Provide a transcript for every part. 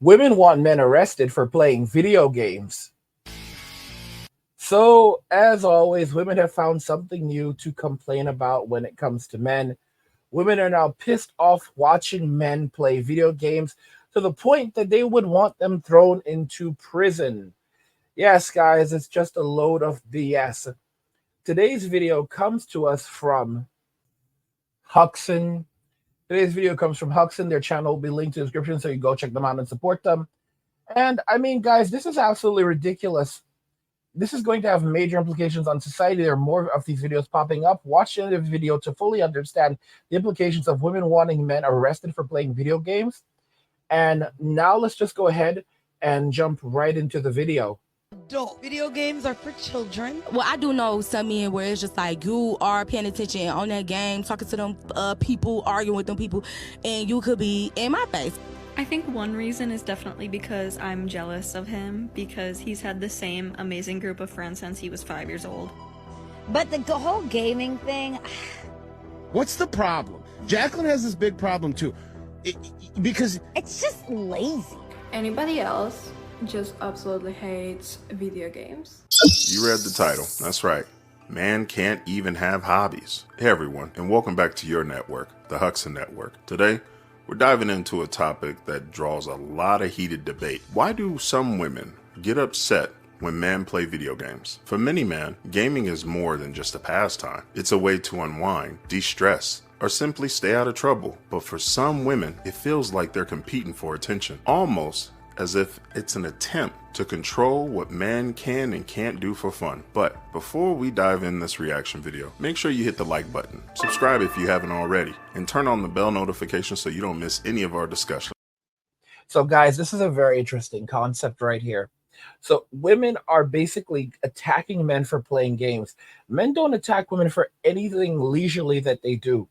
Women want men arrested for playing video games. So, as always, women have found something new to complain about when it comes to men. Women are now pissed off watching men play video games to the point that they would want them thrown into prison. Yes, guys, it's just a load of BS. Today's video comes to us from Huxon. Today's video comes from Huxon. Their channel will be linked in the description, so you go check them out and support them. And I mean, guys, this is absolutely ridiculous. This is going to have major implications on society. There are more of these videos popping up. Watch the end of the video to fully understand the implications of women wanting men arrested for playing video games. And now let's just go ahead and jump right into the video. Adult video games are for children. Well, I do know some men where it's just like you are paying attention on that game, talking to them people, arguing with them people, and you could be in my face. I think one reason is definitely because I'm jealous of him, because he's had the same amazing group of friends since he was 5 years old. But the whole gaming thing... What's the problem? Jacqueline has this big problem too. Because... It's just lazy. Anybody else just absolutely hates video games. You read the title. That's right. Man can't even have hobbies. Hey everyone, and welcome back to your network, the Huxon Network. Today, we're diving into a topic that draws a lot of heated debate. Why do some women get upset when men play video games? For many men, gaming is more than just a pastime. It's a way to unwind, de-stress, or simply stay out of trouble. But for some women, it feels like they're competing for attention, almost as if it's an attempt to control what men can and can't do for fun. But before we dive in this reaction video, make sure you hit the like button, subscribe if you haven't already, and turn on the bell notification so you don't miss any of our discussion. So guys, this is a very interesting concept right here. So women are basically attacking men for playing games. Men don't attack women for anything leisurely that they do.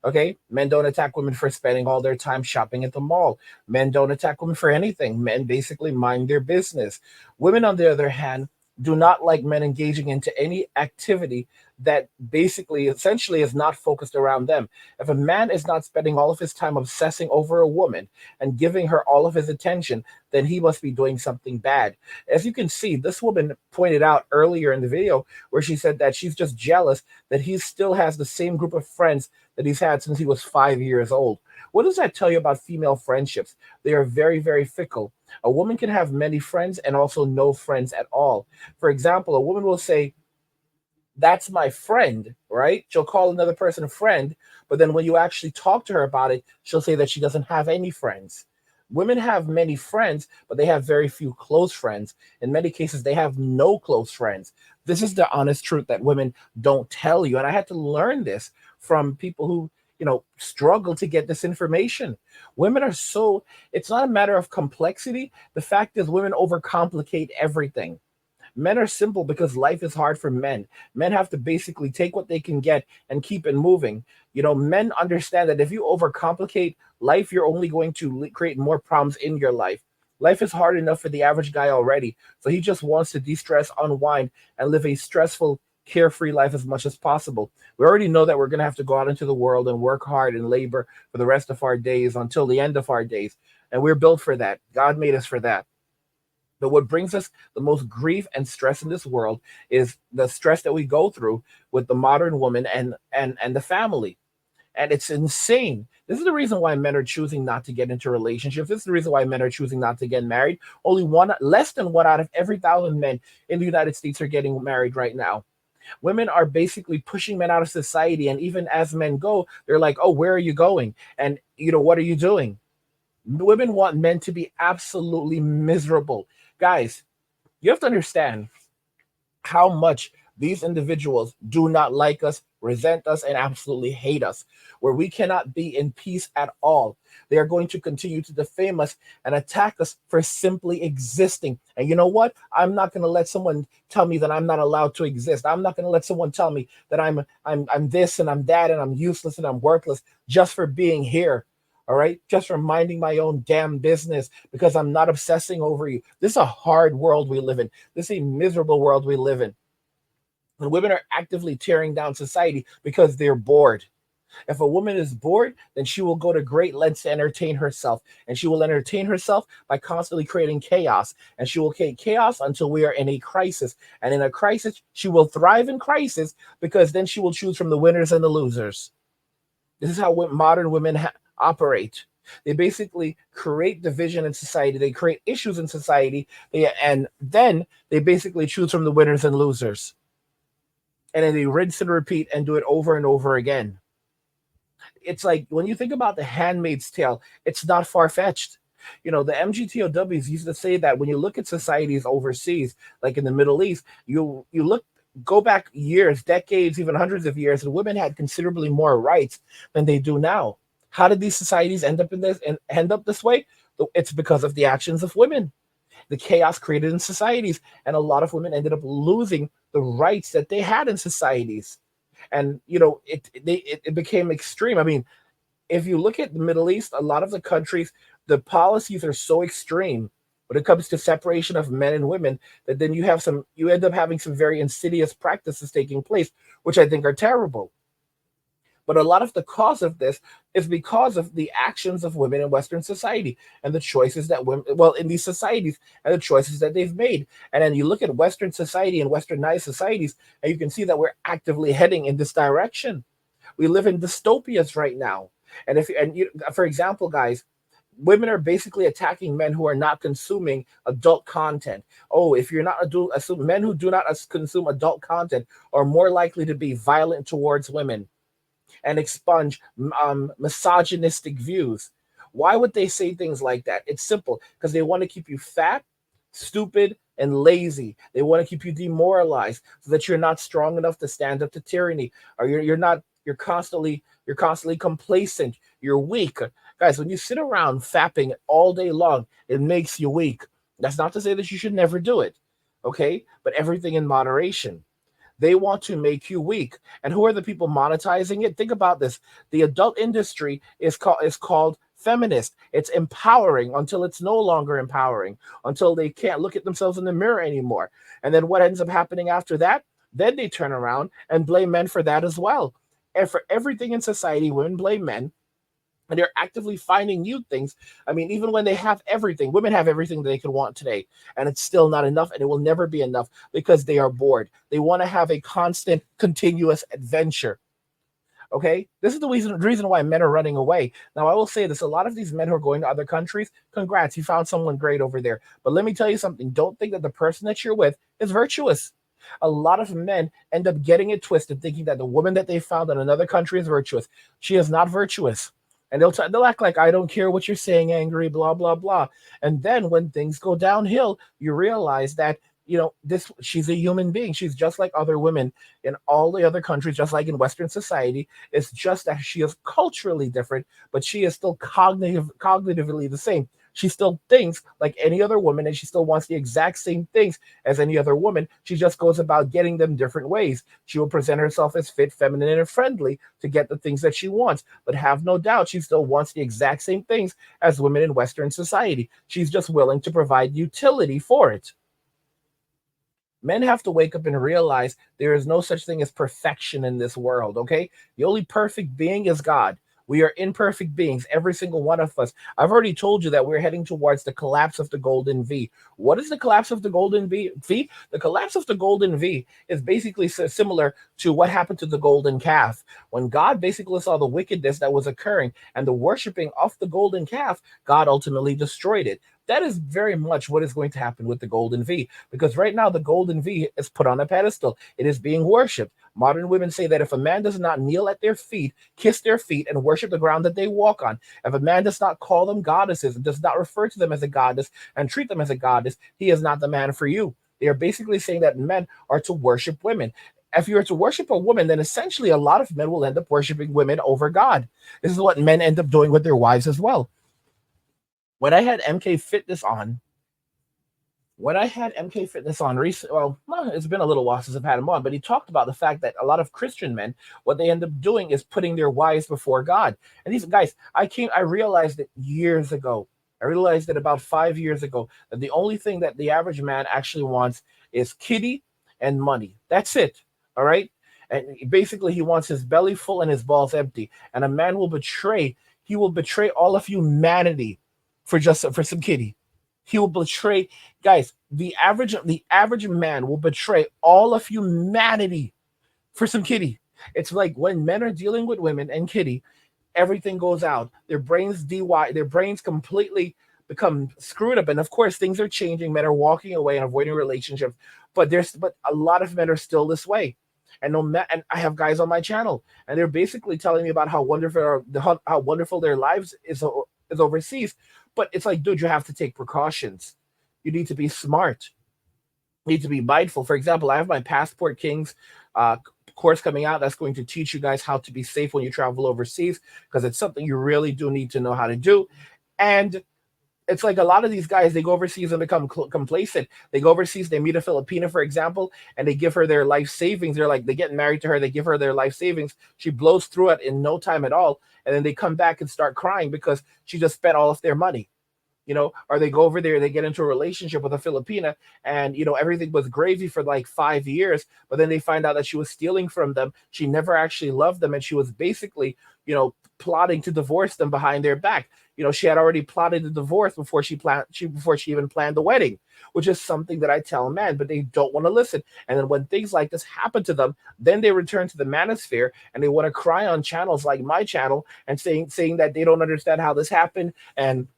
Okay, men don't attack women for spending all their time shopping at the mall. Men don't attack women for anything. Men basically mind their business. Women, on the other hand, do not like men engaging into any activity that basically, essentially, is not focused around them. If a man is not spending all of his time obsessing over a woman and giving her all of his attention, then he must be doing something bad. As you can see, this woman pointed out earlier in the video where she said that she's just jealous that he still has the same group of friends that he's had since he was 5 years old. What does that tell you about female friendships? They are very, very fickle. A woman can have many friends and also no friends at all. For example, a woman will say, that's my friend, right? She'll call another person a friend, but then when you actually talk to her about it, she'll say that she doesn't have any friends. Women have many friends, but they have very few close friends. In many cases, they have no close friends. This is the honest truth that women don't tell you. And I had to learn this from people who, struggle to get this information. Women are it's not a matter of complexity. The fact is women overcomplicate everything. Men are simple because life is hard for men. Men have to basically take what they can get and keep it moving. Men understand that if you overcomplicate life, you're only going to create more problems in your life. Life is hard enough for the average guy already. So he just wants to de-stress, unwind, and live a stressful, carefree life as much as possible. We already know that we're going to have to go out into the world and work hard and labor for the rest of our days until the end of our days. And we're built for that. God made us for that. But what brings us the most grief and stress in this world is the stress that we go through with the modern woman and the family. And it's insane. This is the reason why men are choosing not to get into relationships. This is the reason why men are choosing not to get married. Less than 1 out of every 1,000 men in the United States are getting married right now. Women are basically pushing men out of society. And even as men go, they're like, oh, where are you going? And, what are you doing? Women want men to be absolutely miserable. Guys, you have to understand how much these individuals do not like us, resent us, and absolutely hate us, where we cannot be in peace at all. They are going to continue to defame us and attack us for simply existing. And you know what? I'm not going to let someone tell me that I'm not allowed to exist. I'm not going to let someone tell me that I'm this and I'm that and I'm useless and I'm worthless just for being here. All right, just for minding my own damn business because I'm not obsessing over you. This is a hard world we live in. This is a miserable world we live in. And women are actively tearing down society because they're bored. If a woman is bored, then she will go to great lengths to entertain herself. And she will entertain herself by constantly creating chaos. And she will create chaos until we are in a crisis. And in a crisis, she will thrive in crisis because then she will choose from the winners and the losers. This is how modern women operate. They basically create division in society. They create issues in society, and then they basically choose from the winners and losers. And then they rinse and repeat and do it over and over again. It's like when you think about the Handmaid's Tale, it's not far fetched. The MGTOWs used to say that when you look at societies overseas, like in the Middle East, you go back years, decades, even hundreds of years, and women had considerably more rights than they do now. How did these societies end up this way? It's because of the actions of women, the chaos created in societies, and a lot of women ended up losing the rights that they had in societies. And it became extreme. I mean, if you look at the Middle East, a lot of the countries, the policies are so extreme when it comes to separation of men and women that then you end up having some very insidious practices taking place, which I think are terrible. But a lot of the cause of this is because of the actions of women in Western society and the choices that women, well, in these societies and the choices that they've made. And then you look at Western society and Westernized societies, and you can see that we're actively heading in this direction. We live in dystopias right now. For example, guys, women are basically attacking men who are not consuming adult content. Oh, if you're not adult, assume men who do not consume adult content are more likely to be violent towards women and expunge misogynistic views. Why would they say things like that? It's simple because they want to keep you fat, stupid, and lazy. They want to keep you demoralized so that you're not strong enough to stand up to tyranny, or you're not. You're constantly complacent. You're weak, guys. When you sit around fapping all day long, it makes you weak. That's not to say that you should never do it, okay? But everything in moderation. They want to make you weak. And who are the people monetizing it? Think about this. The adult industry is called feminist. It's empowering until it's no longer empowering, until they can't look at themselves in the mirror anymore. And then what ends up happening after that? Then they turn around and blame men for that as well. And for everything in society, women blame men, and they're actively finding new things. I mean, even when they have everything, women have everything that they could want today, and it's still not enough, and it will never be enough because they are bored. They want to have a constant, continuous adventure. Okay, this is the reason why men are running away. Now, I will say this: a lot of these men who are going to other countries, congrats, you found someone great over there. But let me tell you something: don't think that the person that you're with is virtuous. A lot of men end up getting it twisted, thinking that the woman that they found in another country is virtuous. She is not virtuous. And they'll act like I don't care what you're saying, angry, blah blah blah. And then when things go downhill, you realize that this she's a human being. She's just like other women in all the other countries, just like in Western society. It's just that she is culturally different, but she is still cognitively the same. She still thinks like any other woman, and she still wants the exact same things as any other woman. She just goes about getting them different ways. She will present herself as fit, feminine, and friendly to get the things that she wants. But have no doubt, she still wants the exact same things as women in Western society. She's just willing to provide utility for it. Men have to wake up and realize there is no such thing as perfection in this world, okay? The only perfect being is God. We are imperfect beings, every single one of us. I've already told you that we're heading towards the collapse of the golden V. What is the collapse of the golden V? The collapse of the golden V is basically similar to what happened to the golden calf. When God basically saw the wickedness that was occurring and the worshiping of the golden calf, God ultimately destroyed it. That is very much what is going to happen with the golden V, because right now the golden V is put on a pedestal. It is being worshipped. Modern women say that if a man does not kneel at their feet, kiss their feet, and worship the ground that they walk on, if a man does not call them goddesses and does not refer to them as a goddess and treat them as a goddess, he is not the man for you. They are basically saying that men are to worship women. If you are to worship a woman, then essentially a lot of men will end up worshiping women over God. This is what men end up doing with their wives as well. When I had MK Fitness on, when I had MK Fitness on recent, well, it's been a little while since I've had him on, but he talked about the fact that a lot of Christian men, what they end up doing is putting their wives before God. And these guys, I realized it years ago. I realized it about 5 years ago that the only thing that the average man actually wants is kitty and money. That's it. All right. And basically he wants his belly full and his balls empty. And a man will betray, he will betray all of humanity for some kitty. He will betray, guys, the average man will betray all of humanity for some kitty. It's like when men are dealing with women and kitty, everything goes out. Their brains completely become screwed up. And of course, things are changing. Men are walking away and avoiding relationships, but a lot of men are still this way. And no, and I have guys on my channel, and they're basically telling me about how wonderful their lives is overseas. But it's like, dude, you have to take precautions. You need to be smart, need to be mindful. For example, I have my Passport Kings uh, course coming out that's going to teach you guys how to be safe when you travel overseas, because it's something you really do need to know how to do. And it's like a lot of these guys, they go overseas and become complacent. They go overseas, they meet a Filipina, for example, and they give her their life savings. They're like, they get married to her, they give her their life savings. She blows through it in no time at all. And then they come back and start crying because she just spent all of their money. Or they go over there, they get into a relationship with a Filipina, and everything was gravy for like 5 years, but then they find out that she was stealing from them. She never actually loved them, and she was basically, plotting to divorce them behind their back. She had already plotted the divorce before she even planned the wedding, which is something that I tell men, but they don't want to listen. And then when things like this happen to them, then they return to the manosphere and they want to cry on channels like my channel and saying that they don't understand how this happened, and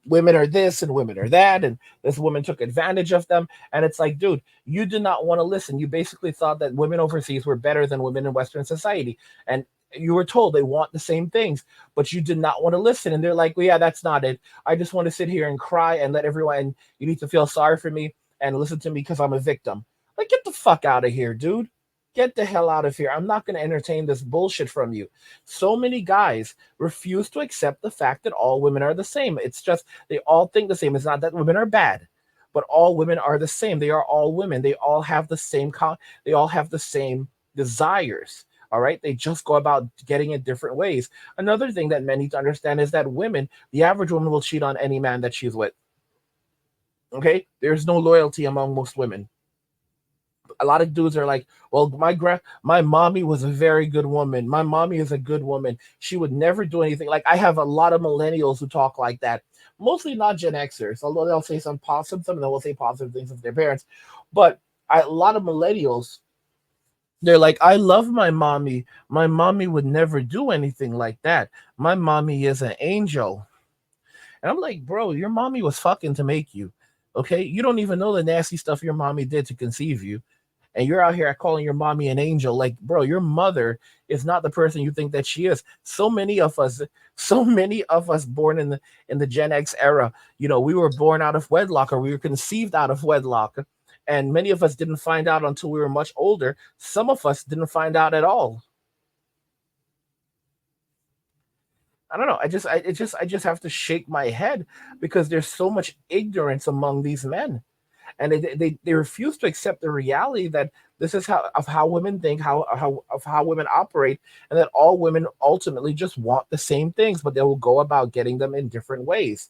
women are this and women are that, and this woman took advantage of them. And it's like, dude, you did not want to listen. You basically thought that women overseas were better than women in Western society. And you were told they want the same things, but you did not want to listen. And they're like, well, yeah, that's not it. I just want to sit here and cry and let everyone, you need to feel sorry for me and listen to me because I'm a victim. Like, get the fuck out of here, dude. Get the hell out of here. I'm not going to entertain this bullshit from you. So many guys refuse to accept the fact that all women are the same. It's just they all think the same. It's not that women are bad, but all women are the same. They are all women. They all have the same they all have the same desires. All right. They just go about getting it different ways. Another thing that men need to understand is that the average woman will cheat on any man that she's with. Okay. There's no loyalty among most women. A lot of dudes are like, well, my mommy was a very good woman. My mommy is a good woman. She would never do anything. Like, I have a lot of millennials who talk like that. Mostly not Gen Xers, although they'll say some of them will say positive things of their parents. But a lot of millennials, they're like, I love my mommy. My mommy would never do anything like that. My mommy is an angel. And I'm like, bro, your mommy was fucking to make you. Okay. You don't even know the nasty stuff your mommy did to conceive you, and you're out here calling your mommy an angel. Like, bro, your mother is not the person you think that she is. So many of us born in the Gen X era, we were born out of wedlock, or we were conceived out of wedlock. And many of us didn't find out until we were much older. Some of us didn't find out at all. I don't know. I just have to shake my head because there's so much ignorance among these men, and they refuse to accept the reality that this is how women think, how women operate, and that all women ultimately just want the same things, but they will go about getting them in different ways.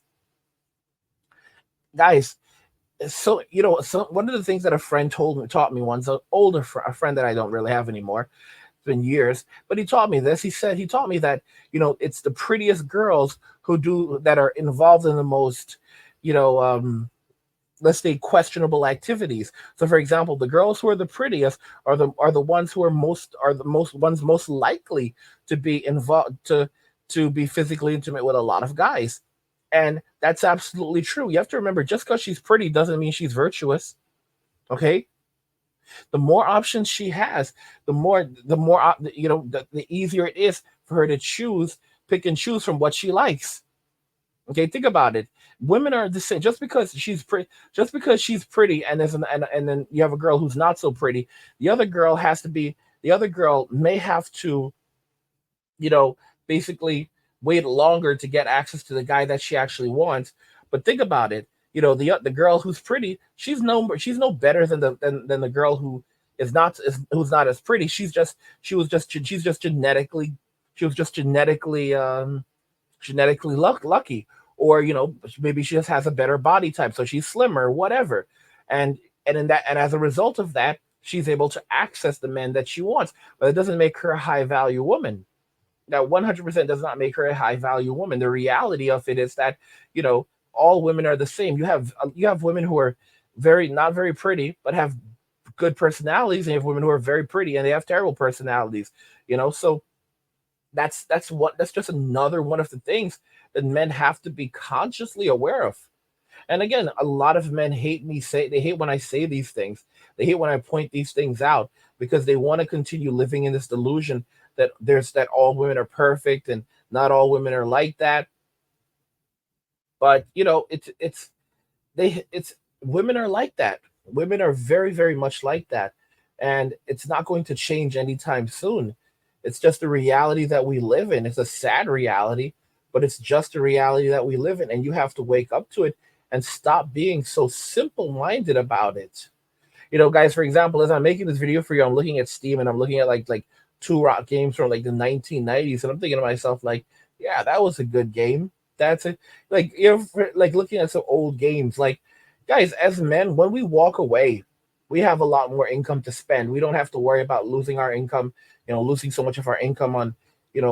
Guys, so one of the things that a friend taught me once, a friend that I don't really have anymore, it's been years, but he taught me this. He taught me that it's the prettiest girls that are involved in the most, you know um let's say, questionable activities. So, for example, the girls who are the prettiest are the ones who are most likely to be involved to be physically intimate with a lot of guys. And that's absolutely true. You have to remember, just because she's pretty doesn't mean she's virtuous. Okay, the more options she has, the easier it is for her to pick and choose from what she likes. Okay, think about it. Women are the same. Just because she's pretty, and then you have a girl who's not so pretty. The other girl may have to, you know, basically wait longer to get access to the guy that she actually wants. But think about it. The girl who's pretty, she's no better than the girl who's not as pretty. She's just genetically lucky, or maybe she just has a better body type, so she's slimmer, whatever. And as a result of that, She's able to access the men that she wants, but it doesn't make her a high value woman. That 100% does not make her a high value woman. The reality of it is that, you know, all women are the same. You have women who are very not very pretty but have good personalities, and you have women who are very pretty and they have terrible personalities. So that's just another one of the things that men have to be consciously aware of. And again, a lot of men they hate when I say these things. They hate when I point these things out because they want to continue living in this delusion that all women are perfect and not all women are like that. But it's women are like that. Women are very, very much like that. And it's not going to change anytime soon. It's just the reality that we live in. It's a sad reality, but it's just a reality that we live in. And you have to wake up to it and stop being so simple minded about it. Guys, for example, as I'm making this video for you, I'm looking at Steam and I'm looking at like two rock games from like the 1990s, and I'm thinking to myself, like, yeah, that was a good game. That's it. Like, like looking at some old games, like, guys, as men, when we walk away, we have a lot more income to spend. We don't have to worry about losing our income, losing so much of our income on,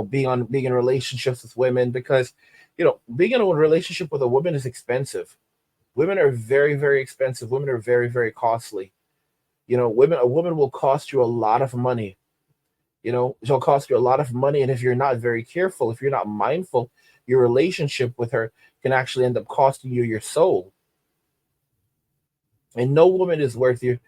being in relationships with women, because, being in a relationship with a woman is expensive. Women are very, very expensive. Women are very, very costly. A woman will cost you a lot of money. She'll cost you a lot of money. And if you're not very careful, if you're not mindful, your relationship with her can actually end up costing you your soul. And no woman is worth your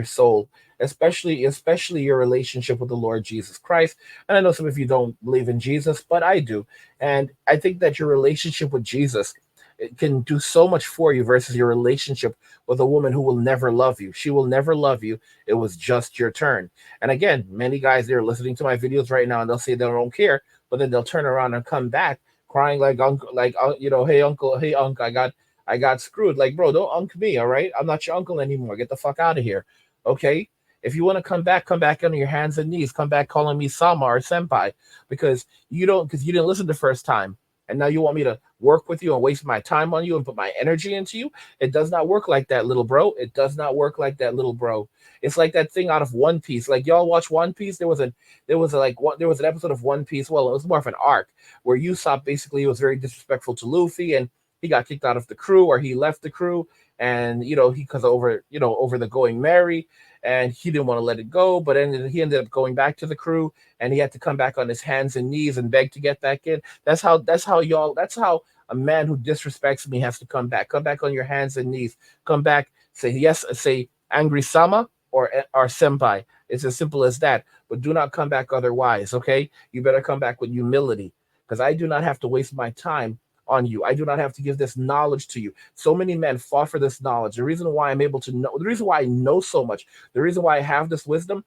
soul, especially your relationship with the Lord Jesus Christ. And I know some of you don't believe in Jesus, but I do. And I think that your relationship with Jesus, it can do so much for you versus your relationship with a woman who will never love you. She will never love you. It was just your turn. And again, many guys, they're listening to my videos right now and they'll say they don't care, but then they'll turn around and come back crying like uncle, like, hey uncle, I got screwed. Like, bro, don't unk me, all right? I'm not your uncle anymore. Get the fuck out of here. Okay? If you want to come back on your hands and knees. Come back calling me Sama or Senpai, because you didn't listen the first time. And now you want me to work with you and waste my time on you and put my energy into you? It does not work like that, little bro. It does not work like that, little bro. It's like that thing out of One Piece. Like, y'all watch One Piece. There was an episode of One Piece. Well, it was more of an arc where Usopp basically was very disrespectful to Luffy, and he got kicked out of the crew, or he left the crew, and because over the going merry, and he didn't want to let it go, but then he ended up going back to the crew, and he had to come back on his hands and knees and beg to get back in. That's how a man who disrespects me has to come back. Come back on your hands and knees. Come back, say yes, say angry sama or senpai. It's as simple as that. But do not come back otherwise, okay? You better come back with humility, because I do not have to waste my time on you. I do not have to give this knowledge to you. So many men fought for this knowledge. The reason why I'm able to know, the reason why I know so much, the reason why I have this wisdom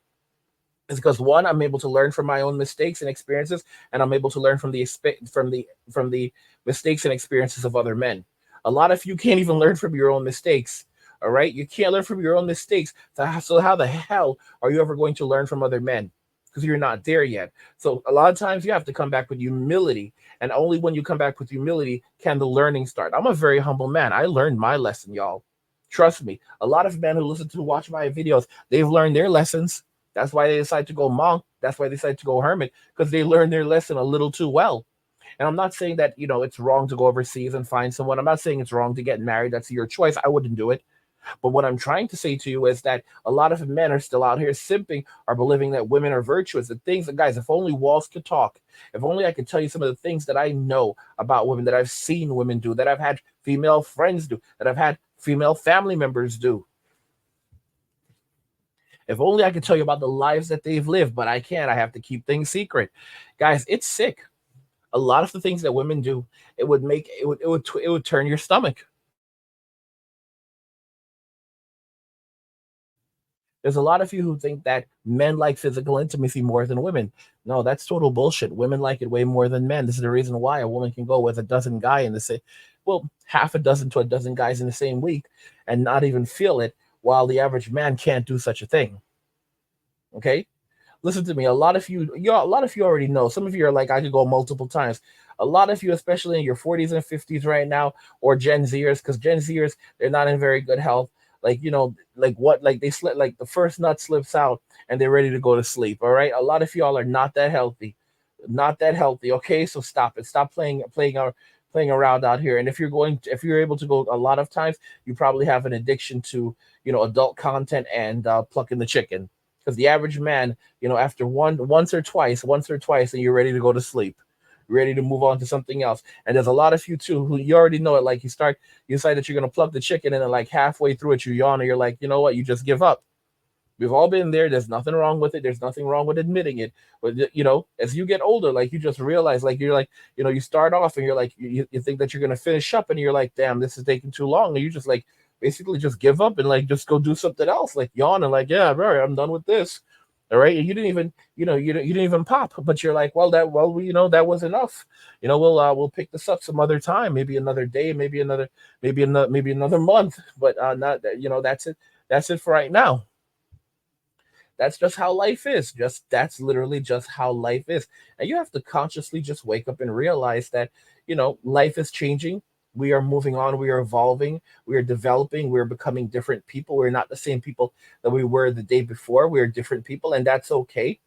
is because, one, I'm able to learn from my own mistakes and experiences, and I'm able to learn from the mistakes and experiences of other men. A lot of you can't even learn from your own mistakes. All right, you can't learn from your own mistakes. So how the hell are you ever going to learn from other men? Because you're not there yet. So a lot of times you have to come back with humility, and only when you come back with humility can the learning start. I'm a very humble man. I learned my lesson, y'all. Trust me. A lot of men who watch my videos, they've learned their lessons. That's why they decide to go monk. That's why they decide to go hermit, because they learned their lesson a little too well. And I'm not saying that, it's wrong to go overseas and find someone. I'm not saying it's wrong to get married. That's your choice. I wouldn't do it. But what I'm trying to say to you is that a lot of men are still out here simping or believing that women are virtuous. The things that, guys, if only walls could talk, if only I could tell you some of the things that I know about women, that I've seen women do, that I've had female friends do, that I've had female family members do. If only I could tell you about the lives that they've lived, but I can't. I have to keep things secret. Guys, it's sick. A lot of the things that women do, it would turn your stomach. There's a lot of you who think that men like physical intimacy more than women. No, that's total bullshit. Women like it way more than men. This is the reason why a woman can go with a dozen guy in the same, well, half a dozen to a dozen guys in the same week and not even feel it, while the average man can't do such a thing. Okay? Listen to me. A lot of you already know. Some of you are like, I could go multiple times. A lot of you, especially in your 40s and 50s right now, or Gen Zers, because Gen Zers, they're not in very good health. like like what, like they slip, like the first nut slips out and they're ready to go to sleep. All right, a lot of y'all are not that healthy, not that healthy. Okay, so stop it. Stop playing around out here. And if you're able to go a lot of times, you probably have an addiction to adult content and plucking the chicken. Because the average man, after once or twice, and you're ready to go to sleep, ready to move on to something else. And there's a lot of you too who you already know it. Like you decide that you're gonna pluck the chicken, and then like halfway through it, you yawn, and you're like, you know what? You just give up. We've all been there. There's nothing wrong with it. There's nothing wrong with admitting it. But as you get older, like you just realize, like you're like, you start off and you're like, you think that you're gonna finish up, and you're like, damn, this is taking too long, and you just like basically just give up and like just go do something else, like yawn and like, yeah, bro, I'm done with this. All right, and you didn't even, you didn't even pop, but you're like, well, that was enough. We'll pick this up some other time, maybe another day, maybe another month, but not, that's it. That's it for right now. That's just how life is. Just that's literally just how life is. And you have to consciously just wake up and realize that, life is changing. We are moving on, we are evolving, we are developing, we're becoming different people. We're not the same people that we were the day before. We're different people, and that's okay.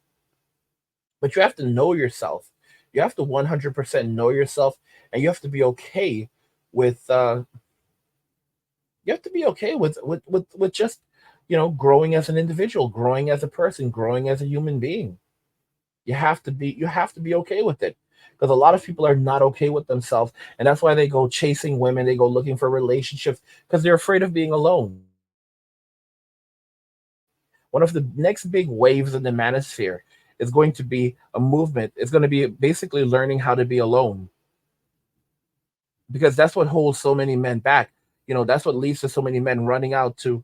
But you have to know yourself. You have to 100% know yourself, and you have to be okay with with just growing as an individual, growing as a person, growing as a human being. You have to be okay with it, because a lot of people are not okay with themselves, and that's why they go chasing women, they go looking for relationships, because they're afraid of being alone. One of the next big waves in the manosphere is going to be a movement. It's going to be basically learning how to be alone, because that's what holds so many men back. That's what leads to so many men running out to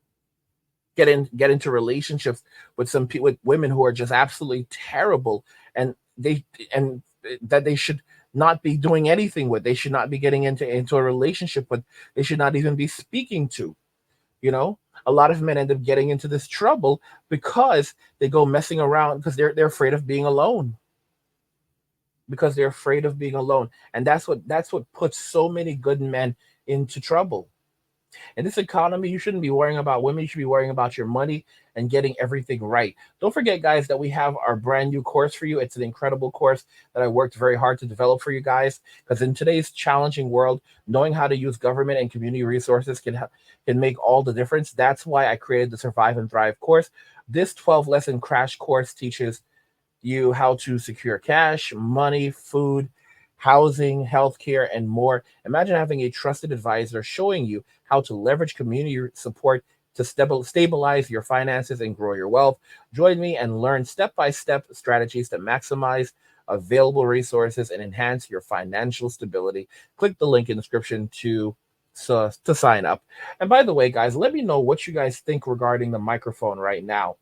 get into relationships with with women who are just absolutely terrible, and and that they should not be doing anything with. They should not be getting into a relationship with. They should not even be speaking to. You know, a lot of men end up getting into this trouble because they go messing around because they're afraid of being alone. Because they're afraid of being alone, and that's what puts so many good men into trouble. In this economy, you shouldn't be worrying about women. You should be worrying about your money and getting everything right. Don't forget, guys, that we have our brand new course for you. It's an incredible course that I worked very hard to develop for you guys. Because in today's challenging world, knowing how to use government and community resources can make all the difference. That's why I created the Survive and Thrive course. This 12 lesson crash course teaches you how to secure cash, money, food, housing, healthcare, and more. Imagine having a trusted advisor showing you how to leverage community support to stabilize your finances and grow your wealth. Join me and learn step by step strategies to maximize available resources and enhance your financial stability. Click the link in the description to sign up. And by the way, guys, let me know what you guys think regarding the microphone right now,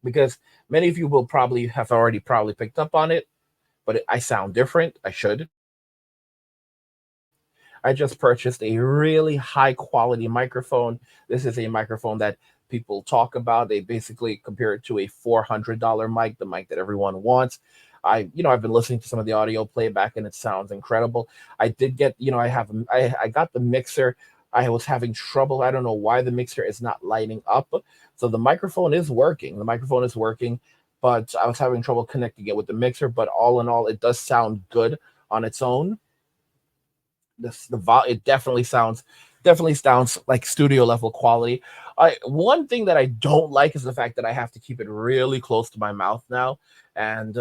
because many of you will probably have already probably picked up on it, but I sound different. I should. I just purchased a really high quality microphone. This is a microphone that people talk about. They basically compare it to a $400 mic, the mic that everyone wants. I've been listening to some of the audio playback and it sounds incredible. I did get, I got the mixer. I was having trouble. I don't know why the mixer is not lighting up. So the microphone is working. The microphone is working, but I was having trouble connecting it with the mixer. But all in all, it does sound good on its own. It definitely sounds like studio level quality. One thing that I don't like is the fact that I have to keep it really close to my mouth now, and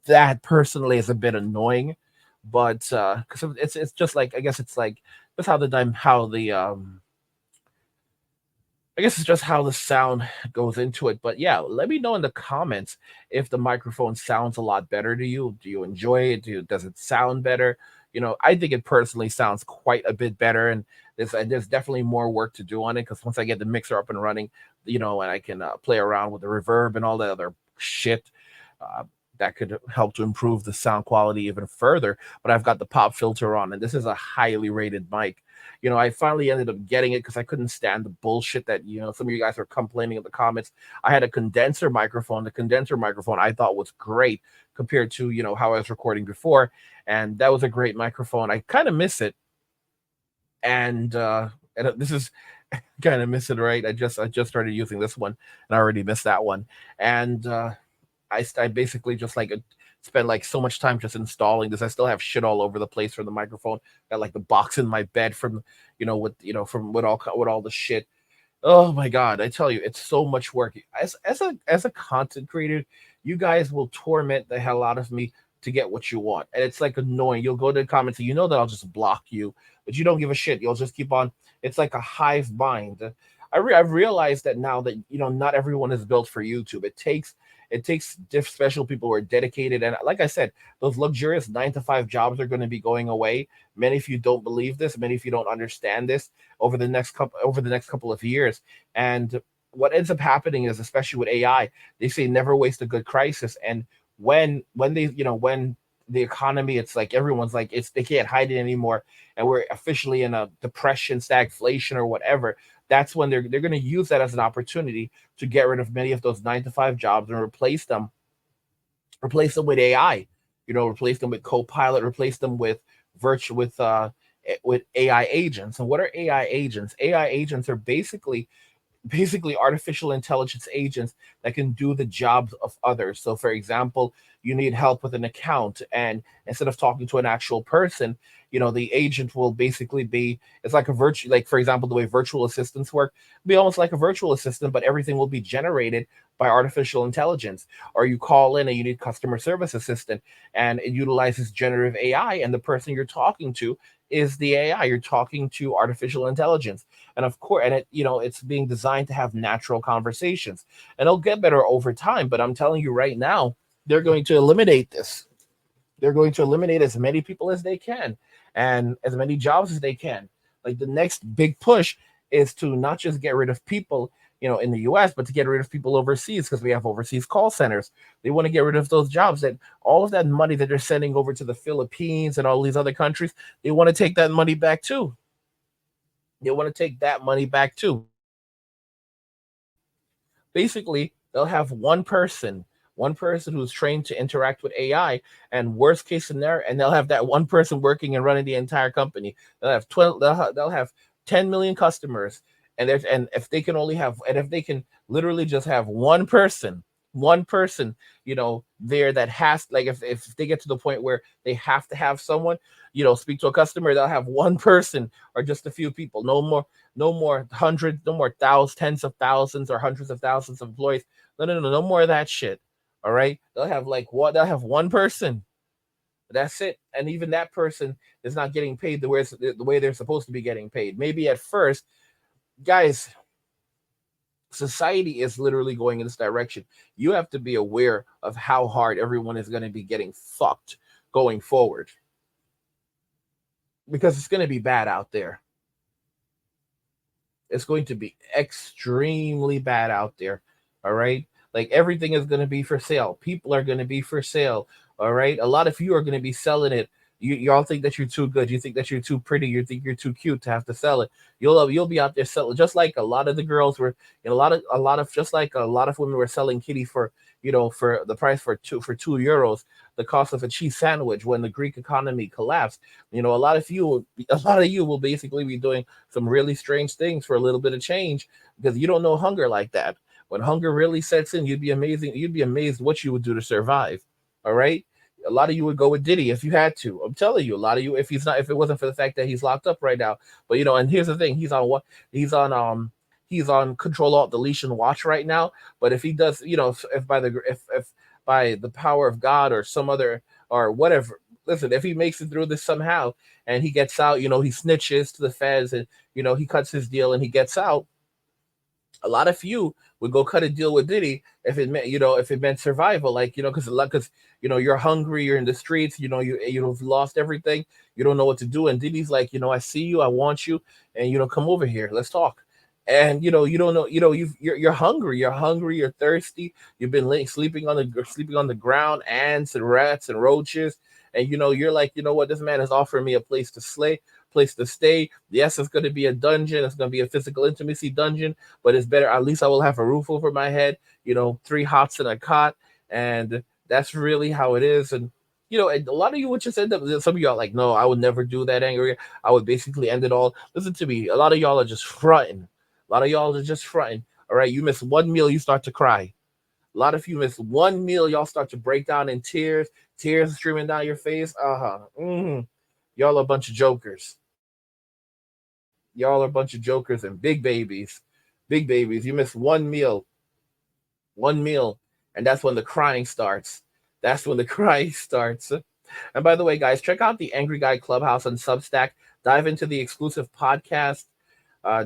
that personally is a bit annoying. But because it's just like, I guess it's like that's I guess it's just how the sound goes into it. But yeah, let me know in the comments if the microphone sounds a lot better to you. Do you enjoy it? Does it sound better? I think it personally sounds quite a bit better, and there's definitely more work to do on it, because once I get the mixer up and running, and I can play around with the reverb and all that other shit. Uh, that could help to improve the sound quality even further. But I've got the pop filter on, and this is a highly rated mic. I finally ended up getting it because I couldn't stand the bullshit that some of you guys were complaining in the comments. I had a condenser microphone. The condenser microphone I thought was great compared to how I was recording before, and that was a great microphone. I kind of miss it, and and this is kind of missing right. I just started using this one, and I already missed that one. And I basically just like spend like so much time just installing this. I still have shit all over the place from the microphone. Got like the box in my bed from with from with all the shit. Oh my god, I tell you, it's so much work. As a content creator, you guys will torment the hell out of me to get what you want. And it's like annoying. You'll go to the comments and you know that I'll just block you, but you don't give a shit. You'll just keep on. It's like a hive mind. I've realized that now that not everyone is built for YouTube. It takes special people who are dedicated, and like I said, those luxurious 9 to 5 jobs are going to be going away. Many of you don't believe this. Many of you don't understand this over the next couple of years. And what ends up happening is, especially with AI, they say never waste a good crisis. And when the economy, it's like everyone's like they can't hide it anymore, and we're officially in a depression, stagflation, or whatever. That's when they're going to use that as an opportunity to get rid of many of those 9 to 5 jobs and replace them with AI. Replace them with Copilot, replace them with virtual with AI agents. And what are AI agents? AI agents are basically artificial intelligence agents that can do the jobs of others. So, for example, you need help with an account, and instead of talking to an actual person, the agent will basically be it's like a virtual, like for example, the way virtual assistants work, be almost like a virtual assistant, but everything will be generated by artificial intelligence. Or you call in and you need customer service assistant, and it utilizes generative AI, and the person you're talking to is the AI. You're talking to artificial intelligence, and of course, and it's being designed to have natural conversations, and it'll get better over time. But I'm telling you right now, they're going to eliminate this. They're going to eliminate as many people as they can, and as many jobs as they can. Like the next big push is to not just get rid of people, in the US, but to get rid of people overseas, because we have overseas call centers. They want to get rid of those jobs, that all of that money that they're sending over to the Philippines and all these other countries, they want to take that money back too. They want to take that money back too. Basically, they'll have one person who's trained to interact with AI, and worst case scenario, and they'll have that one person working and running the entire company. They'll have 12, they'll have 10 million customers, and if they can literally just have one person, there that has, like, if they get to the point where they have to have someone, speak to a customer, they'll have one person or just a few people, no more hundreds, no more thousands, tens of thousands or hundreds of thousands of employees. No, no, no, no more of that shit. All right. They'll have one person. That's it. And even that person is not getting paid the way they're supposed to be getting paid. Maybe at first, guys, society is literally going in this direction. You have to be aware of how hard everyone is going to be getting fucked going forward, because it's going to be bad out there. It's going to be extremely bad out there. All right. Like everything is going to be for sale. People are going to be for sale. All right. A lot of you are going to be selling it. Y'all think that you're too good. You think that you're too pretty. You think you're too cute to have to sell it. You'll be out there selling, just like a lot of the girls were, just like a lot of women were selling kitty for, for the price for 2 euros, the cost of a cheese sandwich when the Greek economy collapsed. A lot of you will basically be doing some really strange things for a little bit of change, because you don't know hunger like that. When hunger really sets in, you'd be amazing. You'd be amazed what you would do to survive. All right. A lot of you would go with Diddy if you had to. I'm telling you, a lot of you, if it wasn't for the fact that he's locked up right now. But and here's the thing, he's on what? He's on control alt deletion watch right now. But if he does, if by the power of God or some other or whatever, listen, if he makes it through this somehow and he gets out, he snitches to the feds, and he cuts his deal and he gets out, a lot of you would go cut a deal with Diddy if it meant survival, like, because you're hungry, you're in the streets, you've lost everything, you don't know what to do, and Diddy's like, I see you, I want you, and come over here, let's talk. And you don't know, you're hungry, you're thirsty, you've been sleeping on the ground, ants and rats and roaches, and you're like, what, this man is offering me a place to stay. Yes, it's going to be a dungeon. It's going to be a physical intimacy dungeon, but it's better. At least I will have a roof over my head, 3 hots and a cot. And that's really how it is. And And a lot of you would just end up. Some of y'all like, no, I would never do that angry. I would basically end it all. Listen to me. A lot of y'all are just fronting. A lot of y'all are just fronting. All right, you miss one meal, you start to cry. A lot of you miss one meal, y'all start to break down in tears, tears streaming down your face. Y'all are a bunch of jokers. Y'all are a bunch of jokers and big babies. Big babies. You miss one meal, and that's when the crying starts. That's when the crying starts. And by the way, guys, check out the Angry Guy Clubhouse on Substack. Dive into the exclusive podcast, uh,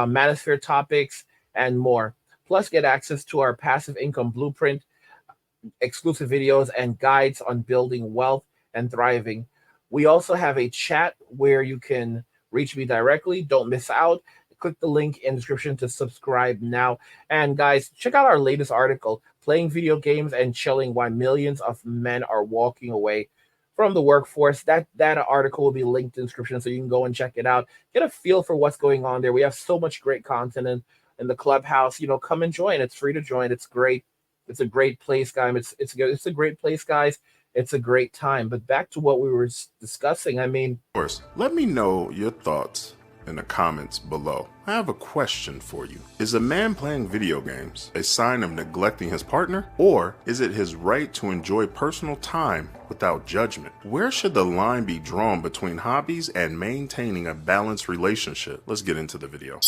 manosphere topics, and more. Plus, get access to our passive income blueprint, exclusive videos, and guides on building wealth and thriving. We also have a chat where you can reach me directly. Don't miss out. Click the link in the description to subscribe now. And guys, check out our latest article, Playing Video Games and Chilling, Why Millions of Men Are Walking Away from the Workforce. That article will be linked in the description so you can go and check it out. Get a feel for what's going on there. We have so much great content in the clubhouse. Come and join. It's free to join. It's great. It's a great place, guys. It's a great place, guys. It's a great time. But back to what we were discussing. I mean, Of course, let me know your thoughts in the comments below. I have a question for you. Is a man playing video games a sign of neglecting his partner, or is it his right to enjoy personal time without judgment? Where should the line be drawn between hobbies and maintaining a balanced relationship? Let's get into the video.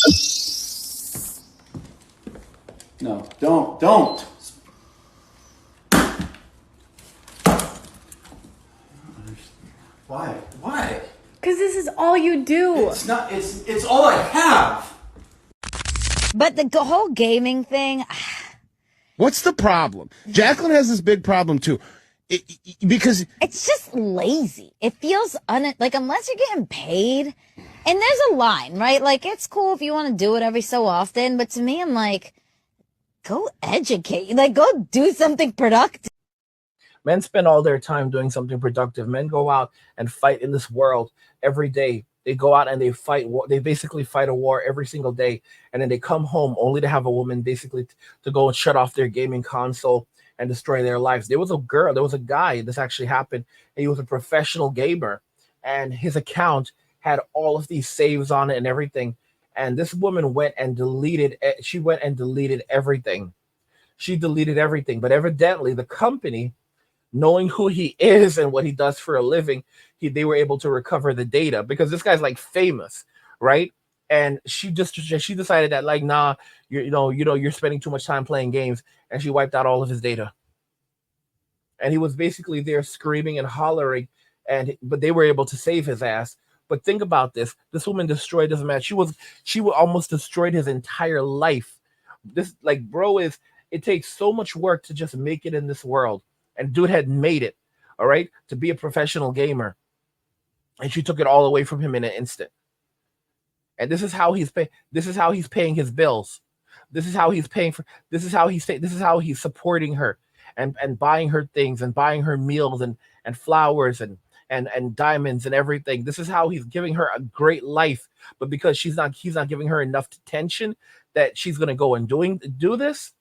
No, don't. Why? Why? Because this is all you do. It's all I have. But the whole gaming thing, What's the problem? Jacqueline has this big problem too. Because it's just lazy. It feels like unless you're getting paid, and there's a line, right? Like, it's cool if you want to do it every so often, but to me, I'm like, go educate. Like, go do something productive. men spend all their time doing something productive. Men go out and fight in this world every day. They go out and they fight. They basically fight a war every single day, and then they come home only to have a woman basically to go and shut off their gaming console and destroy their lives. There was a guy. This actually happened. He was a professional gamer, and his account had all of these saves on it and everything. And this woman went and deleted. She went and deleted everything. She deleted everything. But evidently, the company, knowing who he is and what he does for a living, they were able to recover the data because this guy's like famous, right? And she decided that, like, nah, you're spending too much time playing games, and she wiped out all of his data. And he was basically there screaming and hollering, but they were able to save his ass. But think about this: this woman destroyed this man. She almost destroyed his entire life. This, like, bro, it takes so much work to just make it in this world, and dude had made it, all right, to be a professional gamer, and she took it all away from him in an instant. And this is how he's paying. This is how he's paying his bills. This is how he's paying for. This is how he's supporting her, and buying her things, and buying her meals, and flowers, and diamonds and everything. This is how he's giving her a great life. But because he's not giving her enough attention, that she's gonna go and do this.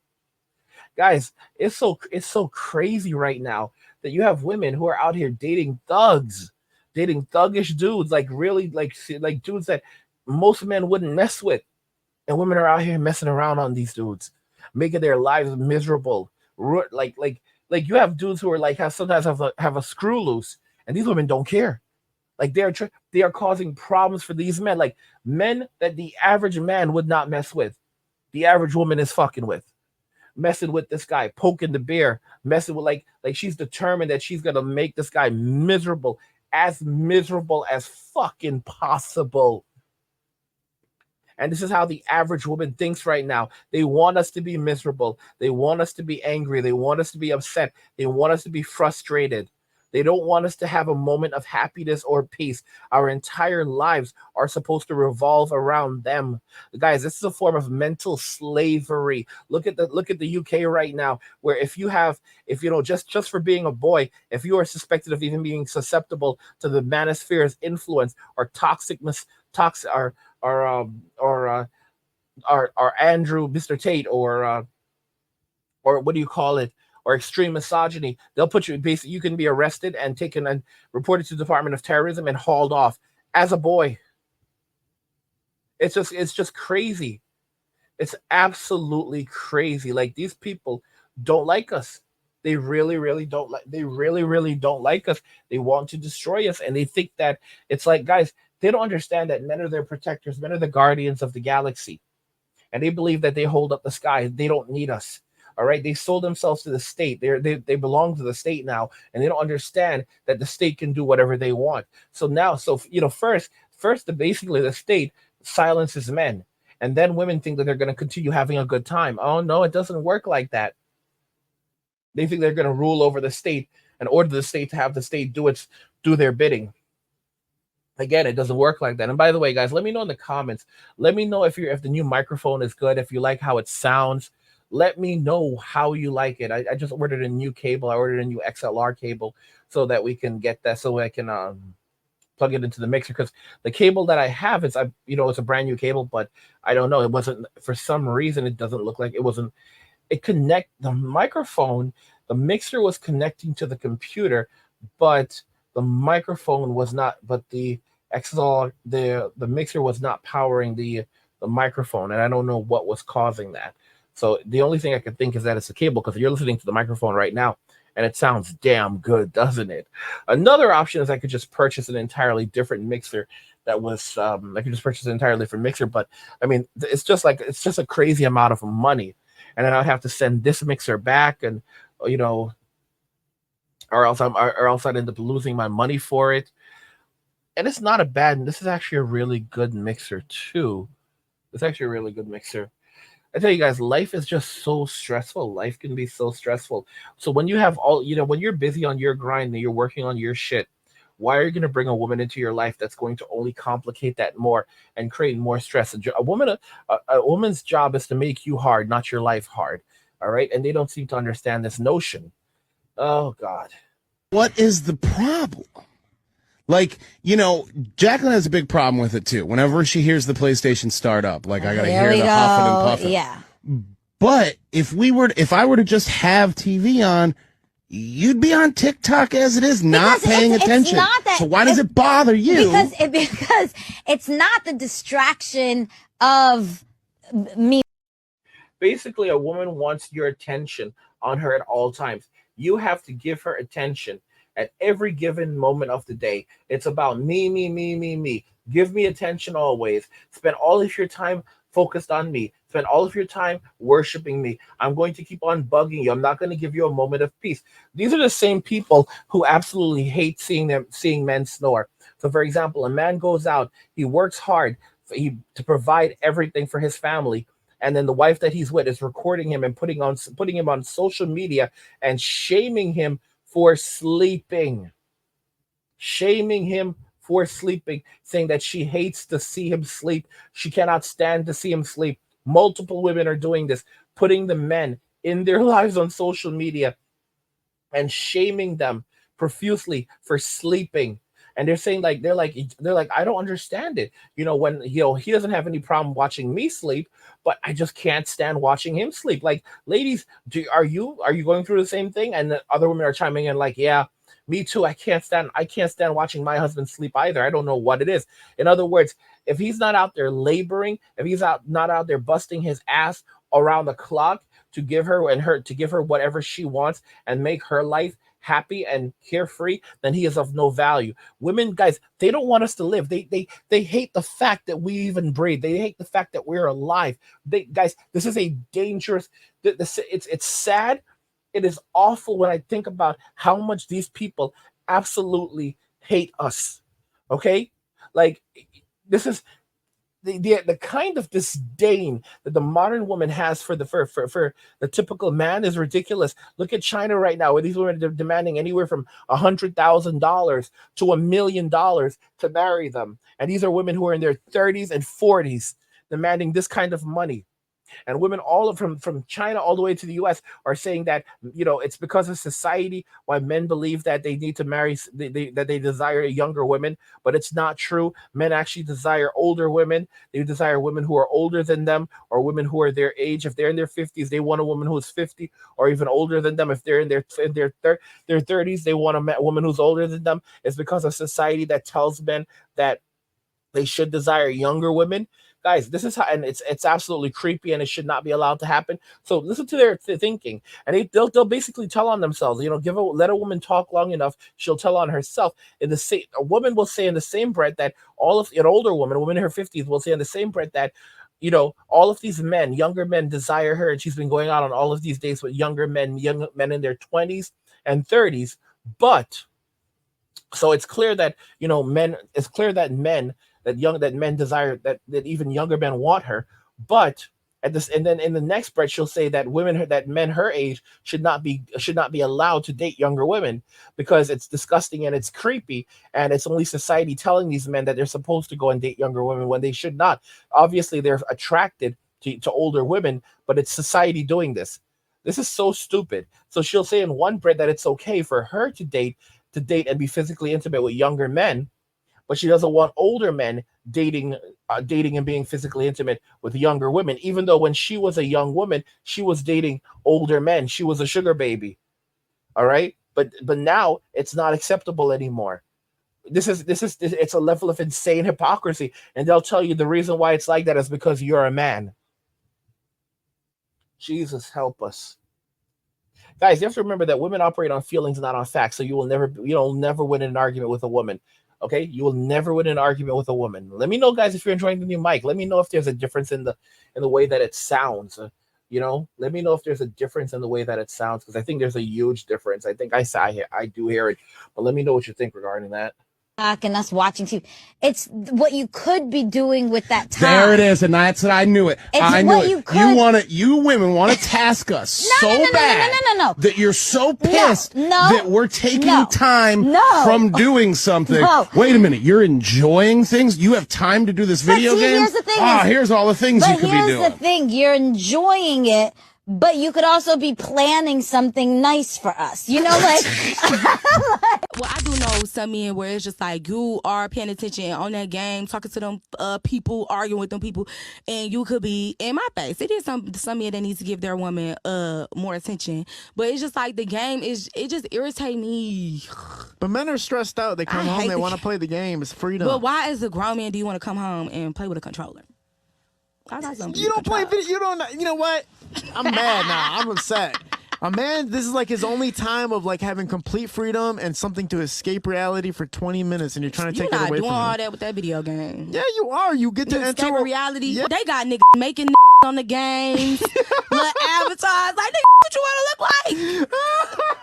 Guys, it's so crazy right now that you have women who are out here dating thugs, dating thuggish dudes, like really like dudes that most men wouldn't mess with, and women are out here messing around on these dudes, making their lives miserable. Like you have dudes who are like sometimes have a screw loose, and these women don't care. Like they are causing problems for these men, like men that the average man would not mess with. The average woman is fucking with, messing with this guy, poking the bear, messing with like she's determined that she's gonna make this guy miserable as fucking possible. And this is how the average woman thinks right now. They want us to be miserable. They want us to be angry. They want us to be upset. They want us to be frustrated. They don't want us to have a moment of happiness or peace. Our entire lives are supposed to revolve around them. Guys, this is a form of mental slavery. Look at the UK right now, where if just for being a boy, if you are suspected of even being susceptible to the manosphere's influence or toxic or Andrew, Mr. Tate, or what do you call it? or extreme misogyny, they'll put you basically you can be arrested and taken and reported to the Department of Terrorism and hauled off as a boy. It's just crazy. It's absolutely crazy. Like these people don't like us. They really, really don't like. They really, really don't like us. They want to destroy us, and they think that it's like, guys. They don't understand that men are their protectors. Men are the guardians of the galaxy, and they believe that they hold up the sky. They don't need us. All right, they sold themselves to the state. They belong to the state now, and they don't understand that the state can do whatever they want. So now, first, basically the state silences men, and then women think that they're going to continue having a good time. Oh no, it doesn't work like that. They think they're going to rule over the state and order the state to have the state do their bidding. Again, it doesn't work like that. And by the way, guys, let me know in the comments. Let me know if the new microphone is good, if you like how it sounds. Let me know how you like it. I just ordered a new cable. I ordered a new XLR cable so that we can get that, so I can plug it into the mixer, because the cable that I have it's a brand new cable, but I don't know. It wasn't, for some reason, it doesn't look like it wasn't. It connect the microphone, the mixer was connecting to the computer, but the microphone was not. But the XLR, the mixer was not powering the microphone, and I don't know what was causing that. So the only thing I could think is that it's the cable, because you're listening to the microphone right now, and it sounds damn good, doesn't it? Another option is I could just purchase an entirely different mixer. I could just purchase an entirely different mixer, but I mean, it's just a crazy amount of money, and then I'd have to send this mixer back, and you know, or else I'd end up losing my money for it. And it's not a bad. This is actually a really good mixer too. It's actually a really good mixer. I tell you guys, life is just so stressful. Life can be so stressful. So when you have when you're busy on your grind and you're working on your shit, why are you going to bring a woman into your life that's going to only complicate that more and create more stress? A woman's job is to make you hard, not your life hard. All right, and they don't seem to understand this notion. Oh God. What is the problem? Like, Jacqueline has a big problem with it too. Whenever she hears the PlayStation start up, like I gotta hear the huffing and puffing. Yeah. But if I were to just have TV on, you'd be on TikTok as it is, not paying attention. It's not that, so why does it bother you? Because it's not the distraction of me. Basically, a woman wants your attention on her at all times. You have to give her attention at every given moment of the day. It's about me, me, me, me, me. Give me attention always. Spend all of your time focused on me. Spend all of your time worshiping me. I'm going to keep on bugging you. I'm not going to give you a moment of peace. These are the same people who absolutely hate seeing men snore. So, for example, a man goes out, he works hard to provide everything for his family, and then the wife that he's with is recording him and putting him on social media and shaming him for sleeping. Shaming him for sleeping, saying that she hates to see him sleep. She cannot stand to see him sleep. Multiple women are doing this, putting the men in their lives on social media and shaming them profusely for sleeping. And they're saying they're like, I don't understand it. When he doesn't have any problem watching me sleep, but I just can't stand watching him sleep. Like, ladies, are you going through the same thing? And the other women are chiming in like, yeah, me too. I can't stand watching my husband sleep either. I don't know what it is. In other words, if he's not out there laboring, if he's not out there busting his ass around the clock to give her whatever she wants and make her life happy and carefree, then he is of no value. Women, guys, they don't want us to live. They hate the fact that we even breathe. They hate the fact that we're alive. Guys, this is a dangerous. It's sad. It is awful when I think about how much these people absolutely hate us. Okay, like this is the kind of disdain that the modern woman has for the typical man is ridiculous. Look at China right now, where these women are demanding anywhere from $100,000 to $1 million to marry them, and these are women who are in their 30s and 40s demanding this kind of money. And women all from China all the way to the US are saying that, it's because of society why men believe that they need to marry, that they desire younger women, but it's not true. Men actually desire older women. They desire women who are older than them, or women who are their age. If they're in their 50s, they want a woman who is 50 or even older than them. If they're in their 30s, they want a woman who's older than them. It's because of society that tells men that they should desire younger women. Guys, this is how, and it's absolutely creepy, and it should not be allowed to happen. So listen to their thinking, and they'll basically tell on themselves. Let a woman talk long enough, she'll tell on herself. A woman will say in the same breath that an older woman, a woman in her 50s, will say in the same breath that, all of these men, younger men, desire her, and she's been going out on all of these dates with young men in their 20s and 30s, but. So it's clear that men. It's clear that men desire that even younger men want her, but and then in the next breath she'll say that men her age should not be allowed to date younger women because it's disgusting and it's creepy, and it's only society telling these men that they're supposed to go and date younger women when they should not. Obviously, they're attracted to older women, but it's society doing this. This is so stupid. So she'll say in one breath that it's okay for her to date and be physically intimate with younger men, but she doesn't want older men dating and being physically intimate with younger women. Even though when she was a young woman, she was dating older men. She was a sugar baby. All right, but now it's not acceptable anymore. It's a level of insane hypocrisy, and they'll tell you the reason why it's like that is because you're a man. Jesus help us. Guys, you have to remember that women operate on feelings, not on facts. So you'll never win an argument with a woman. Okay, you will never win an argument with a woman. Let me know, guys, if you're enjoying the new mic. Let me know if there's a difference in the way that it sounds. Let me know if there's a difference in the way that it sounds, because I think there's a huge difference. I think I do hear it, but let me know what you think regarding that. And us watching TV. It's what you could be doing with that time. There it is, and that's it. I knew it. I knew it. You women want to task us bad. No. That you're so pissed that we're taking time from doing something. No. Wait a minute, you're enjoying things? You have time to do this video game? Here's the thing. Here's all the things you could be doing. Here's the thing. You're enjoying it, but you could also be planning something nice for us. Well, I do know some men where it's just like you are paying attention on that game, talking to them people, arguing with them people, and you could be in my face. It is some men that needs to give their woman more attention, but it's just like the game it just irritates me. But men are stressed out. They come home, they want to play the game. It's freedom. But why, as a grown man, do you want to come home and play with a controller? You don't play video. You don't. You know what? I'm mad now. I'm upset. A man, this is like his only time of like having complete freedom and something to escape reality for 20 minutes, and you're trying to take it away from him. You're not doing all that with that video game. Yeah, you are. You get to enter reality. Yeah. They got niggas making on the games, little avatars. Like, nigga, what you want to look like?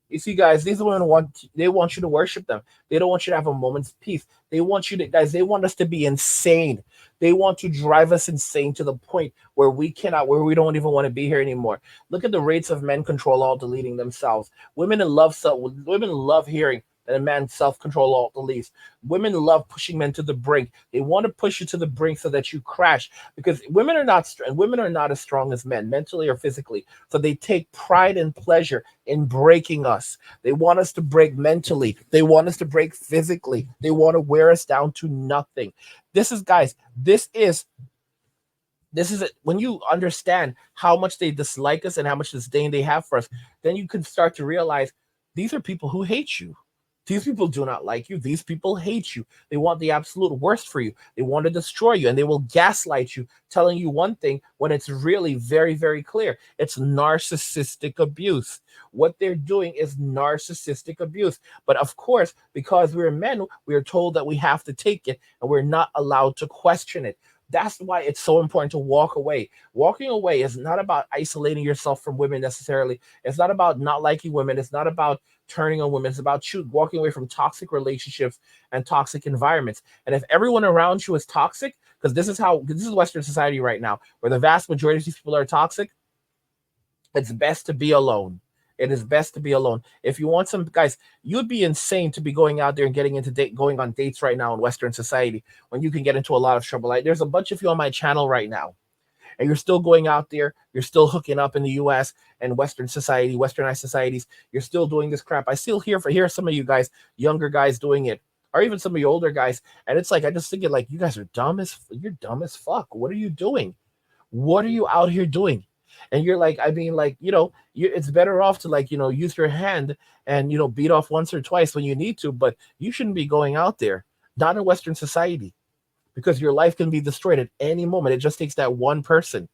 You see, guys, these women want you to worship them. They don't want you to have a moment's peace. They want us to be insane. They want to drive us insane to the point where we don't even want to be here anymore. Look at the rates of men control alt deleting themselves. Women love hearing that a man self-control alt deletes. Women love pushing men to the brink. They want to push you to the brink so that you crash, because women are not as strong as men, mentally or physically. So they take pride and pleasure in breaking us. They want us to break mentally. They want us to break physically. They want to wear us down to nothing. This is it. When you understand how much they dislike us and how much disdain they have for us, then you can start to realize these are people who hate you. These people do not like you. These people hate you. They want the absolute worst for you. They want to destroy you, and they will gaslight you, telling you one thing when it's really very, very clear. It's narcissistic abuse. What they're doing is narcissistic abuse. But of course, because we're men, we are told that we have to take it, and we're not allowed to question it. That's why it's so important to walk away. Walking away is not about isolating yourself from women necessarily. It's not about not liking women. It's not about turning on women. It's about walking away from toxic relationships and toxic environments. And if everyone around you is toxic, because this is Western society right now, where the vast majority of these people are toxic, it's best to be alone. It is best to be alone. If you want some, guys, you'd be insane to be going out there and going on dates right now in Western society when you can get into a lot of trouble. There's a bunch of you on my channel right now, and you're still going out there, you're still hooking up in the US and westernized societies, you're still doing this crap. I still hear some of you guys, younger guys doing it, or even some of you older guys, and it's like I just think it like you guys are you're dumb as fuck. What are you doing? What are you out here doing? And you're like, I mean, like, it's better off to, like, use your hand and, beat off once or twice when you need to, but you shouldn't be going out there, not in Western society, because your life can be destroyed at any moment. It just takes that one person.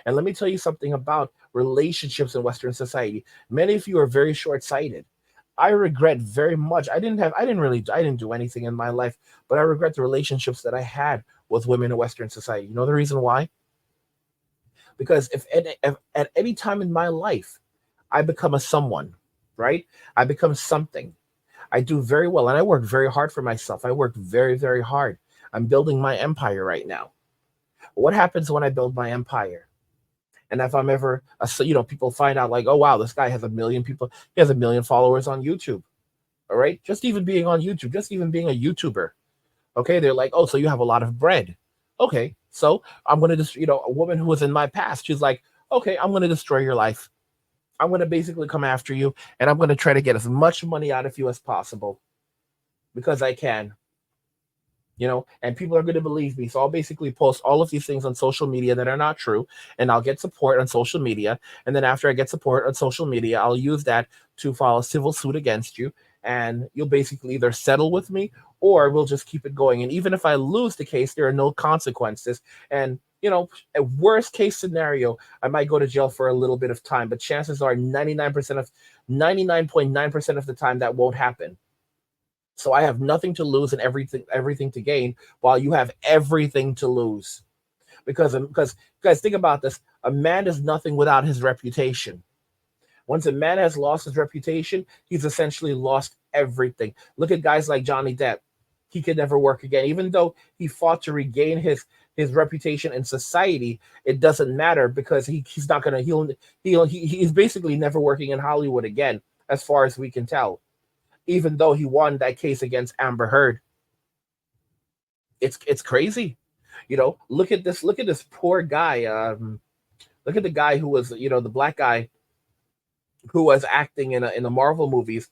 And let me tell you something about relationships in Western society. Many of you are very short-sighted. I regret very much. I didn't do anything in my life, but I regret the relationships that I had with women in Western society. You know the reason why? Because if at any time in my life I become a someone, right? I become something. I do very well, and I work very hard for myself. I work very, very hard. I'm building my empire right now. What happens when I build my empire? And if I'm ever, people find out like, oh wow, this guy has 1 million people, he has 1 million followers on YouTube. All right, just even being on YouTube, just even being a YouTuber. Okay, they're like, oh, so you have a lot of bread. Okay, so I'm gonna just, a woman who was in my past, she's like, okay, I'm gonna destroy your life. I'm gonna basically come after you, and I'm gonna try to get as much money out of you as possible because I can. And people are going to believe me. So I'll basically post all of these things on social media that are not true, and I'll get support on social media. And then after I get support on social media, I'll use that to file a civil suit against you. And you'll basically either settle with me or we'll just keep it going. And even if I lose the case, there are no consequences. And, a worst case scenario, I might go to jail for a little bit of time, but chances are 99.9% of the time that won't happen. So I have nothing to lose and everything to gain, while you have everything to lose. Because guys, think about this: a man is nothing without his reputation. Once a man has lost his reputation, he's essentially lost everything. Look at guys like Johnny Depp. He could never work again, even though he fought to regain his reputation in society. It doesn't matter because he's not gonna he's basically never working in Hollywood again, as far as we can tell, even though he won that case against Amber Heard. It's crazy. Look at this poor guy. Look at the guy who was, the black guy who was acting in the Marvel movies,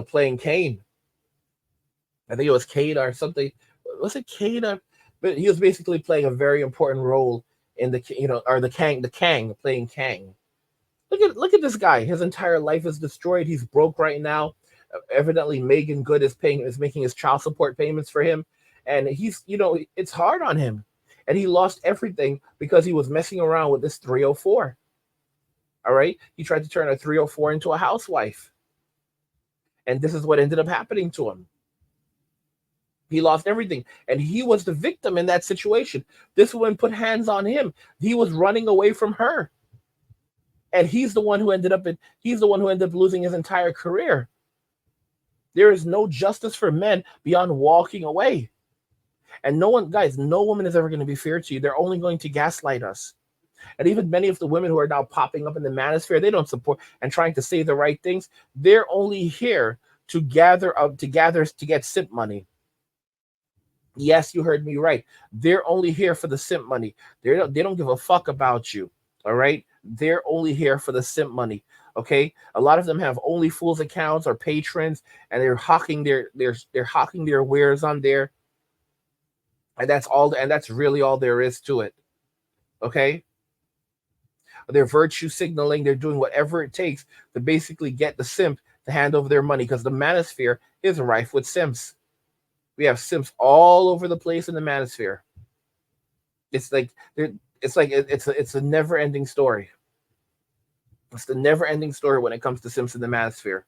playing Kane. I think it was Kane or something. Was it Kane? But he was basically playing a very important role in the Kang, playing Kang. Look at this guy. His entire life is destroyed. He's broke right now. Evidently, Megan Good is making his child support payments for him, and it's hard on him, and he lost everything because he was messing around with this 304. All right, he tried to turn a 304 into a housewife, and this is what ended up happening to him. He lost everything, and he was the victim in that situation. This woman put hands on him. He was running away from her, and he's the one who ended up losing his entire career. There is no justice for men beyond walking away. And no woman is ever going to be fair to you. They're only going to gaslight us. And even many of the women who are now popping up in the manosphere, they don't support and trying to say the right things. They're only here to get simp money. Yes, you heard me right. They're only here for the simp money. They don't give a fuck about you. All right? They're only here for the simp money. Okay, a lot of them have only fools accounts or patrons, and they're hawking their wares on there, and that's all. And that's really all there is to it. Okay, they're virtue signaling. They're doing whatever it takes to basically get the simp to hand over their money, because the manosphere is rife with simps. We have simps all over the place in the manosphere. It's a never-ending story. It's the never-ending story when it comes to simps in the manosphere.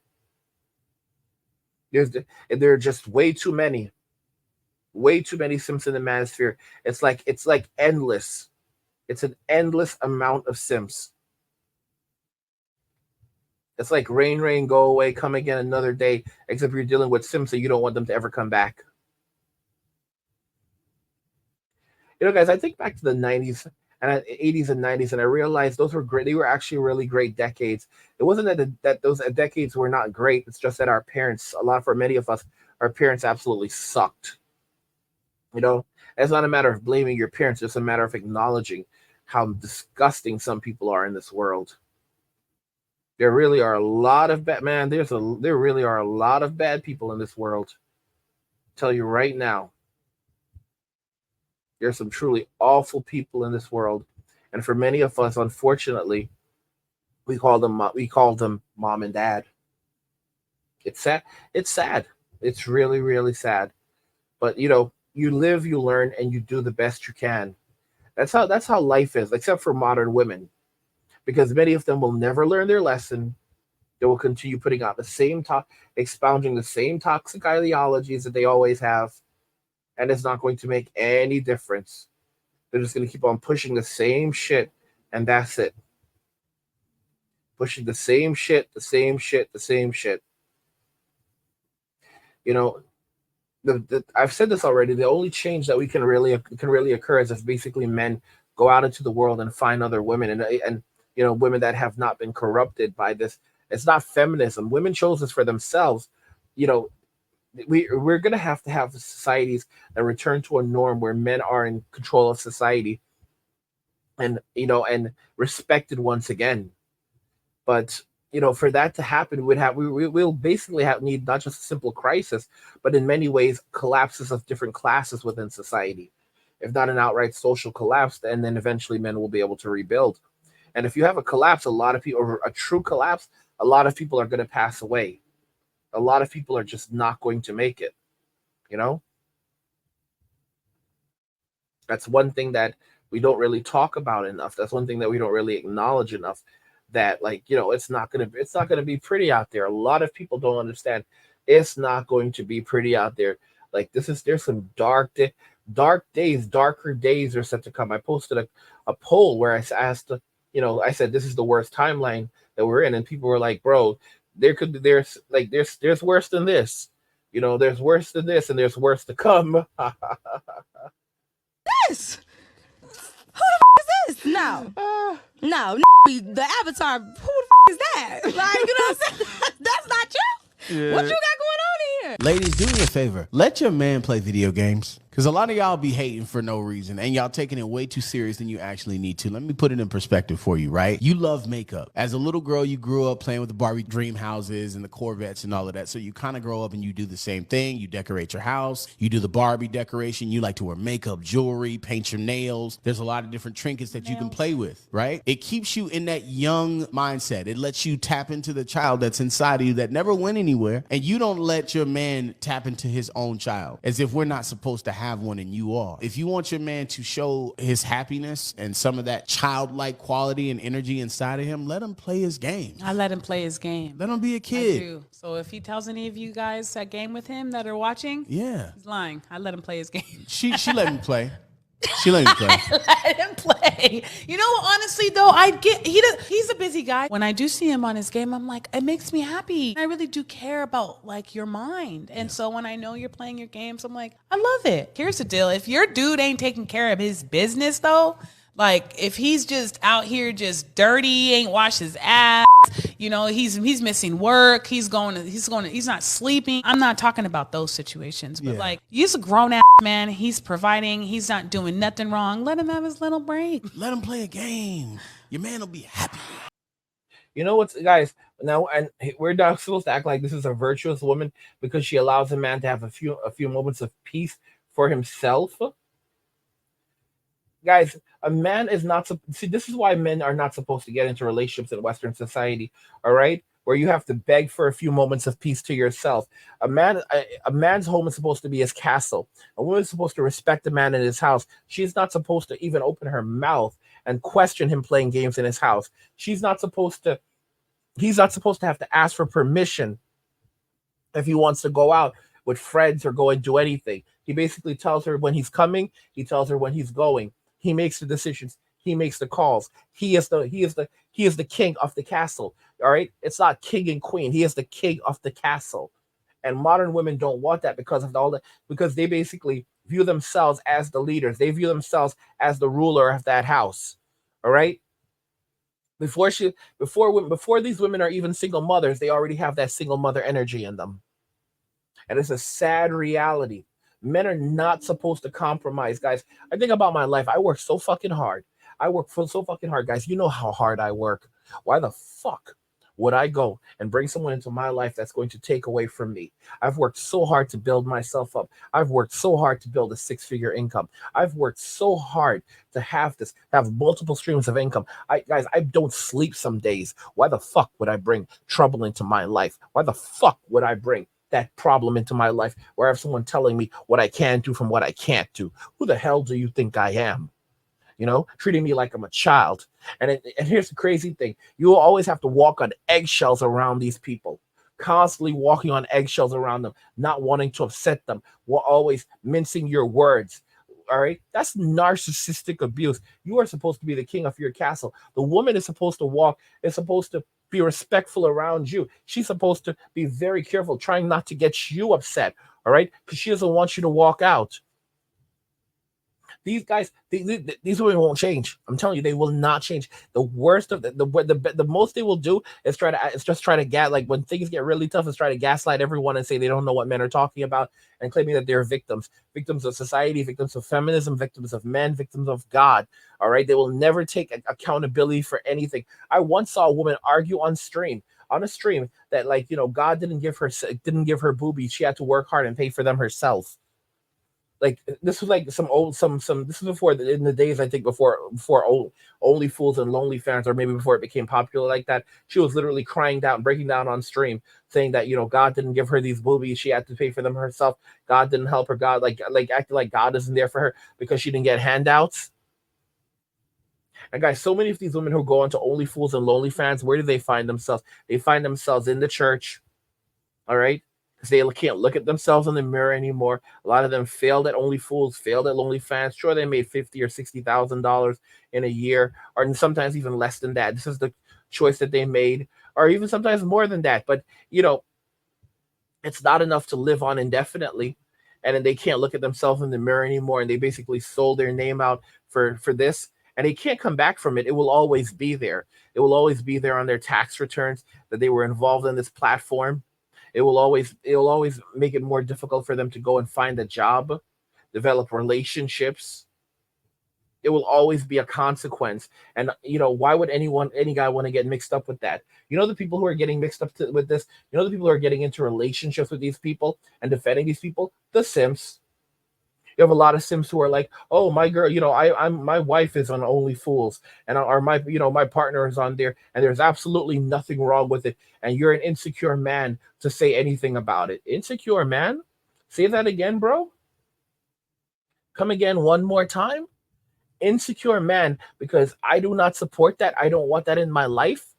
There are just way too many simps in the manosphere. It's like endless. It's an endless amount of simps. It's like rain, rain, go away, come again another day. Except you're dealing with simps, so you don't want them to ever come back. Guys, I think back to the 90s and 80s and 90s, and I realized those were great. They were actually really great decades. It wasn't that those decades were not great. It's just that for many of us, our parents absolutely sucked. It's not a matter of blaming your parents. It's a matter of acknowledging how disgusting some people are in this world. There really are a lot of bad man. There really are a lot of bad people in this world. Tell you right now, there's some truly awful people in this world, and for many of us, unfortunately, we call them mom and dad. It's sad. It's sad. It's really really sad. But you live, you learn, and you do the best you can. That's how life is, except for modern women, because many of them will never learn their lesson. They will continue putting out the same talk, expounding the same toxic ideologies that they always have, and it's not going to make any difference. They're just going to keep on pushing the same shit, and that's it. Pushing the same shit, the same shit, the same shit. You know, I've said this already. The only change that we can really occur is if basically men go out into the world and find other women, and women that have not been corrupted by this. It's not feminism. Women chose this for themselves. You know, we're gonna have to have societies that return to a norm where men are in control of society, and respected once again. But for that to happen, we'll basically need not just a simple crisis, but in many ways collapses of different classes within society. If not an outright social collapse, and then eventually men will be able to rebuild. And if you have a collapse, a lot of people, or a true collapse, a lot of people are going to pass away. A lot of people are just not going to make it. You know, that's one thing that we don't really talk about enough. That's one thing that we don't really acknowledge enough. That, like, it's not gonna be pretty out there. A lot of people don't understand. It's not going to be pretty out there. Like, there's some dark days, darker days are set to come. I posted a poll where asked, I said this is the worst timeline that we're in, and people were like, bro, there's worse than this. There's worse than this, and there's worse to come. This. Who the is this? No. No, the avatar. Who the is that? Like, what I'm saying? That's not you. Yeah. What you got going on here? Ladies, do me a favor. Let your man play video games. Because a lot of y'all be hating for no reason, and y'all taking it way too serious than you actually need to. Let me put it in perspective for you, right? You love makeup. As a little girl, you grew up playing with the Barbie dream houses and the Corvettes and all of that. So you kind of grow up and you do the same thing. You decorate your house. You do the Barbie decoration. You like to wear makeup, jewelry, paint your nails. There's a lot of different trinkets that you can play with, right? It keeps you in that young mindset. It lets you tap into the child that's inside of you that never went anywhere. And you don't let your man tap into his own child, as if we're not supposed to have one and you are. If you want your man to show his happiness and some of that childlike quality and energy inside of him, let him play his game. I let him play his game. Let him be a kid. I do. So if he tells any of you guys that game with him that are watching, yeah, he's lying. I let him play his game. She let me play. She let me play. Let him play. Honestly though, he's a busy guy. When I do see him on his game, I'm like, it makes me happy. I really do care about, like, your mind. And so when I know you're playing your games, I'm like, I love it. Here's the deal. If your dude ain't taking care of his business though, like, if he's just out here just dirty, ain't washed his ass, he's missing work, he's not sleeping. I'm not talking about those situations, but like, he's a grown ass man, he's providing, he's not doing nothing wrong. Let him have his little break. Let him play a game. Your man will be happy. You know what, guys? Now, and we're not supposed to act like this is a virtuous woman because she allows a man to have a few moments of peace for himself. Guys, a man is not see. This is why men are not supposed to get into relationships in Western society. All right, where you have to beg for a few moments of peace to yourself. A man's home is supposed to be his castle. A woman is supposed to respect the man in his house. She's not supposed to even open her mouth and question him playing games in his house. He's not supposed to have to ask for permission if he wants to go out with friends or go and do anything. He basically tells her when he's coming. He tells her when he's going. He makes the decisions. He makes the calls. He is the king of the castle. All right. It's not king and queen. He is the king of the castle. And modern women don't want that because they basically view themselves as the leaders. They view themselves as the ruler of that house. All right. Before these women are even single mothers, they already have that single mother energy in them. And it's a sad reality. Men are not supposed to compromise, guys. I think about my life. I work so fucking hard. I work so fucking hard, guys. You know how hard I work. Why the fuck would I go and bring someone into my life that's going to take away from me? I've worked so hard to build myself up. I've worked so hard to build a six-figure income. I've worked so hard to have this, have multiple streams of income. Guys, I don't sleep some days. Why the fuck would I bring trouble into my life? Why the fuck would I bring that problem into my life where I have someone telling me what I can do from what I can't do? Who the hell do you think I am? Treating me like I'm a child. And here's the crazy thing. You will always have to walk on eggshells around these people, constantly walking on eggshells around them, not wanting to upset them, while always mincing your words. All right. That's narcissistic abuse. You are supposed to be the king of your castle. The woman is supposed to be respectful around you. She's supposed to be very careful, trying not to get you upset. All right. Because she doesn't want you to walk out. These guys, these women won't change. I'm telling you, they will not change. The worst of the most they will do is try to like when things get really tough, is try to gaslight everyone and say they don't know what men are talking about and claiming that they're victims of society, victims of feminism, victims of men, victims of God. All right, they will never take accountability for anything. I once saw a woman argue on a stream that God didn't give her boobies. She had to work hard and pay for them herself. Like this was like some this was before in the days, I think, before Only Fools and Lonely Fans, or maybe before it became popular like that. She was literally crying down, breaking down on stream, saying that God didn't give her these boobies, she had to pay for them herself. God didn't help her. God like acting like God isn't there for her because she didn't get handouts. And guys, so many of these women who go into Only Fools and Lonely Fans, where do they find themselves? They find themselves in the church. All right, because they can't look at themselves in the mirror anymore. A lot of them failed at Only Fools, failed at Lonely Fans. Sure, they made $50,000 or $60,000 in a year, or sometimes even less than that. This is the choice that they made, or even sometimes more than that. But it's not enough to live on indefinitely, and then they can't look at themselves in the mirror anymore, and they basically sold their name out for this, and they can't come back from it. It will always be there. It will always be there on their tax returns that they were involved in this platform. It will always make it more difficult for them to go and find a job, develop relationships. It will always be a consequence. And why would any guy want to get mixed up with that? The people who are getting mixed up with this, the people who are getting into relationships with these people and defending these people, the simps. You have a lot of simps who are like, oh, my girl, I'm my wife is on Only Fools, and or my partner is on there, and there's absolutely nothing wrong with it, and you're an insecure man to say anything about it. Insecure man? Say that again, bro. Come again one more time. Insecure man, because I do not support that. I don't want that in my life.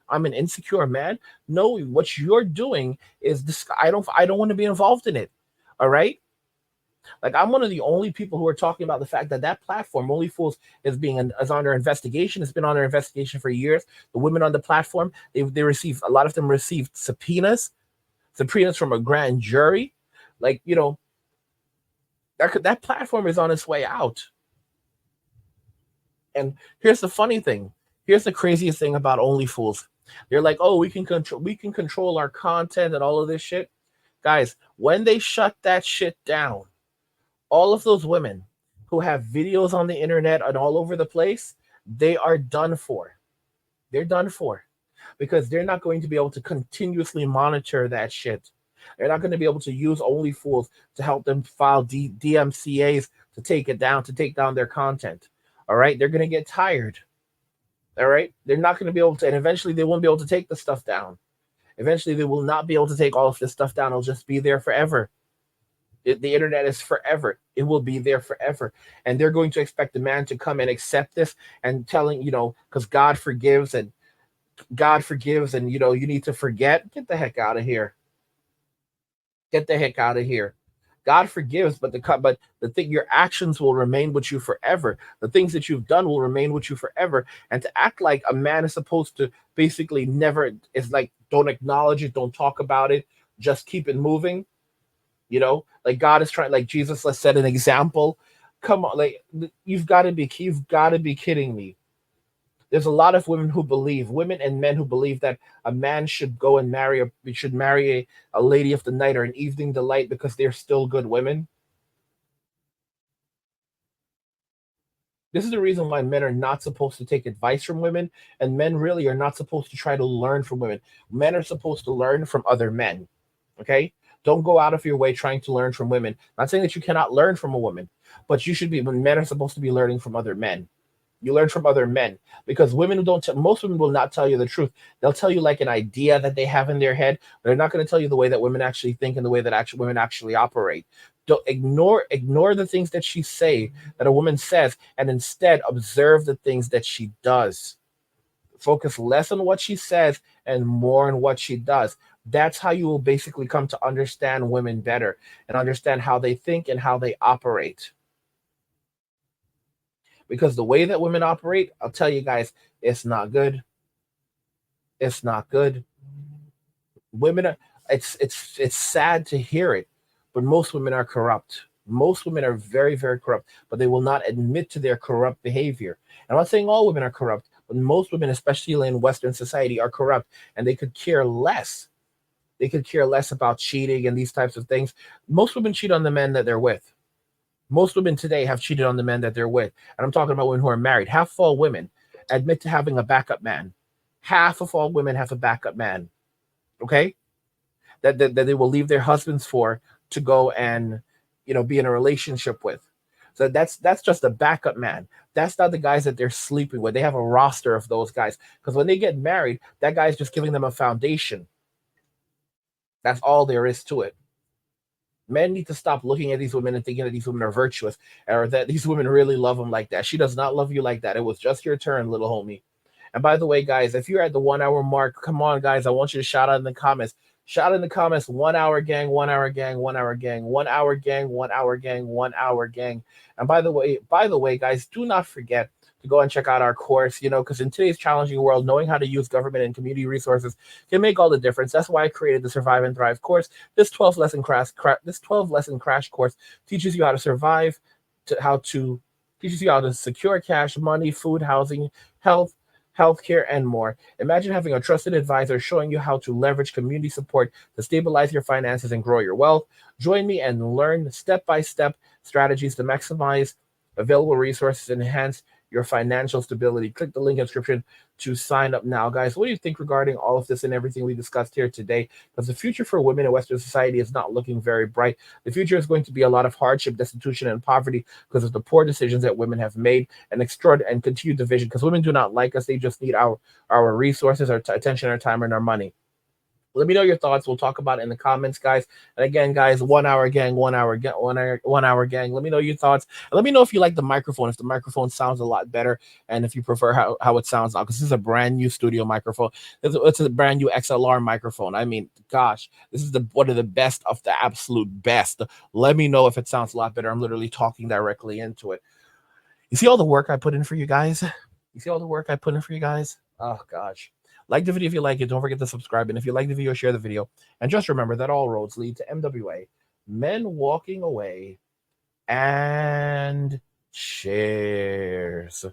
I'm an insecure man. No, what you're doing is this. I don't want to be involved in it. All right. Like, I'm one of the only people who are talking about the fact that platform, Only Fools, is under investigation. It's been under investigation for years. The women on the platform, they receive, a lot of them received subpoenas from a grand jury. Like, that platform is on its way out. And here's the funny thing. Here's the craziest thing about Only Fools. They're like, oh, we can control our content and all of this shit. Guys, when they shut that shit down, all of those women who have videos on the internet and all over the place, they are done for. They're done for, because they're not going to be able to continuously monitor that shit. They're not going to be able to use Only Fools to help them file DMCAs to take down their content. All right, they're going to get tired. All right, they're not going to be able to, and eventually they won't be able to take the stuff down. Eventually they will not be able to take all of this stuff down. It'll just be there forever. The internet is forever. It will be there forever. And they're going to expect the man to come and accept this and telling, because God forgives and you need to forget. Get the heck out of here. Get the heck out of here. God forgives, but the thing, your actions will remain with you forever. The things that you've done will remain with you forever. And to act like a man is supposed to basically never, is like, don't acknowledge it, don't talk about it, just keep it moving. Like God is trying, like Jesus let's set an example. Come on, like you've got to be kidding me. There's a lot of women and men who believe that a man should go and marry a lady of the night or an evening delight because they're still good women. This is the reason why men are not supposed to take advice from women, and men really are not supposed to try to learn from women. Men are supposed to learn from other men. Okay? Don't go out of your way trying to learn from women. Not saying that you cannot learn from a woman, but you should be, when men are supposed to be learning from other men. You learn from other men because women who don't. Most women will not tell you the truth. They'll tell you like an idea that they have in their head. But they're not going to tell you the way that women actually think and the way that actually women actually operate. Don't ignore the things that she say that a woman says, and instead observe the things that she does. Focus less on what she says and more on what she does. That's how you will basically come to understand women better and understand how they think and how they operate. Because the way that women operate, I'll tell you guys, it's not good. It's not good. Women are, it's sad to hear it, but most women are corrupt. Most women are very, very corrupt, but they will not admit to their corrupt behavior. And I'm not saying all women are corrupt, but most women, especially in Western society, are corrupt, and they could care less. They could care less about cheating and these types of things. Most women cheat on the men that they're with. Most women today have cheated on the men that they're with. And I'm talking about women who are married. Half of all women admit to having a backup man. Half of all women have a backup man. Okay? That they will leave their husbands for to go and be in a relationship with. So that's just a backup man. That's not the guys that they're sleeping with. They have a roster of those guys. Because when they get married, that guy's just giving them a foundation. That's all there is to it. Men need to stop looking at these women and thinking that these women are virtuous or that these women really love them like that. She does not love you like that. It was just your turn, little homie. And by the way, guys, if you're at the 1 hour mark, come on, guys, I want you to shout out in the comments. Shout in the comments, 1 hour gang, 1 hour gang, 1 hour gang, 1 hour gang, 1 hour gang, 1 hour gang. And by the way, guys, do not forget to go and check out our course, because in today's challenging world, knowing how to use government and community resources can make all the difference. That's why I created the Survive and Thrive course. This 12 lesson crash course teaches you how to survive, teaches you how to secure cash, money, food, housing, health, healthcare, and more. Imagine having a trusted advisor showing you how to leverage community support to stabilize your finances and grow your wealth. Join me and learn step-by-step strategies to maximize available resources and enhance your financial stability. Click the link in the description to sign up now. Guys, what do you think regarding all of this and everything we discussed here today? Because the future for women in Western society is not looking very bright. The future is going to be a lot of hardship, destitution, and poverty because of the poor decisions that women have made and and continued division. Because women do not like us. They just need our resources, our attention, our time, and our money. Let me know your thoughts. We'll talk about it in the comments, guys. And again, guys, 1 hour gang, 1 hour gang, 1 hour gang. Let me know your thoughts. And let me know if you like the microphone, if the microphone sounds a lot better, and if you prefer how it sounds now. Because this is a brand new studio microphone. It's a brand new XLR microphone. I mean, gosh, this is one of the best of the absolute best. Let me know if it sounds a lot better. I'm literally talking directly into it. You see all the work I put in for you guys? You see all the work I put in for you guys? Oh, gosh. Like the video if you like it. Don't forget to subscribe. And if you like the video, share the video. And just remember that all roads lead to MWA. Men walking away. And cheers.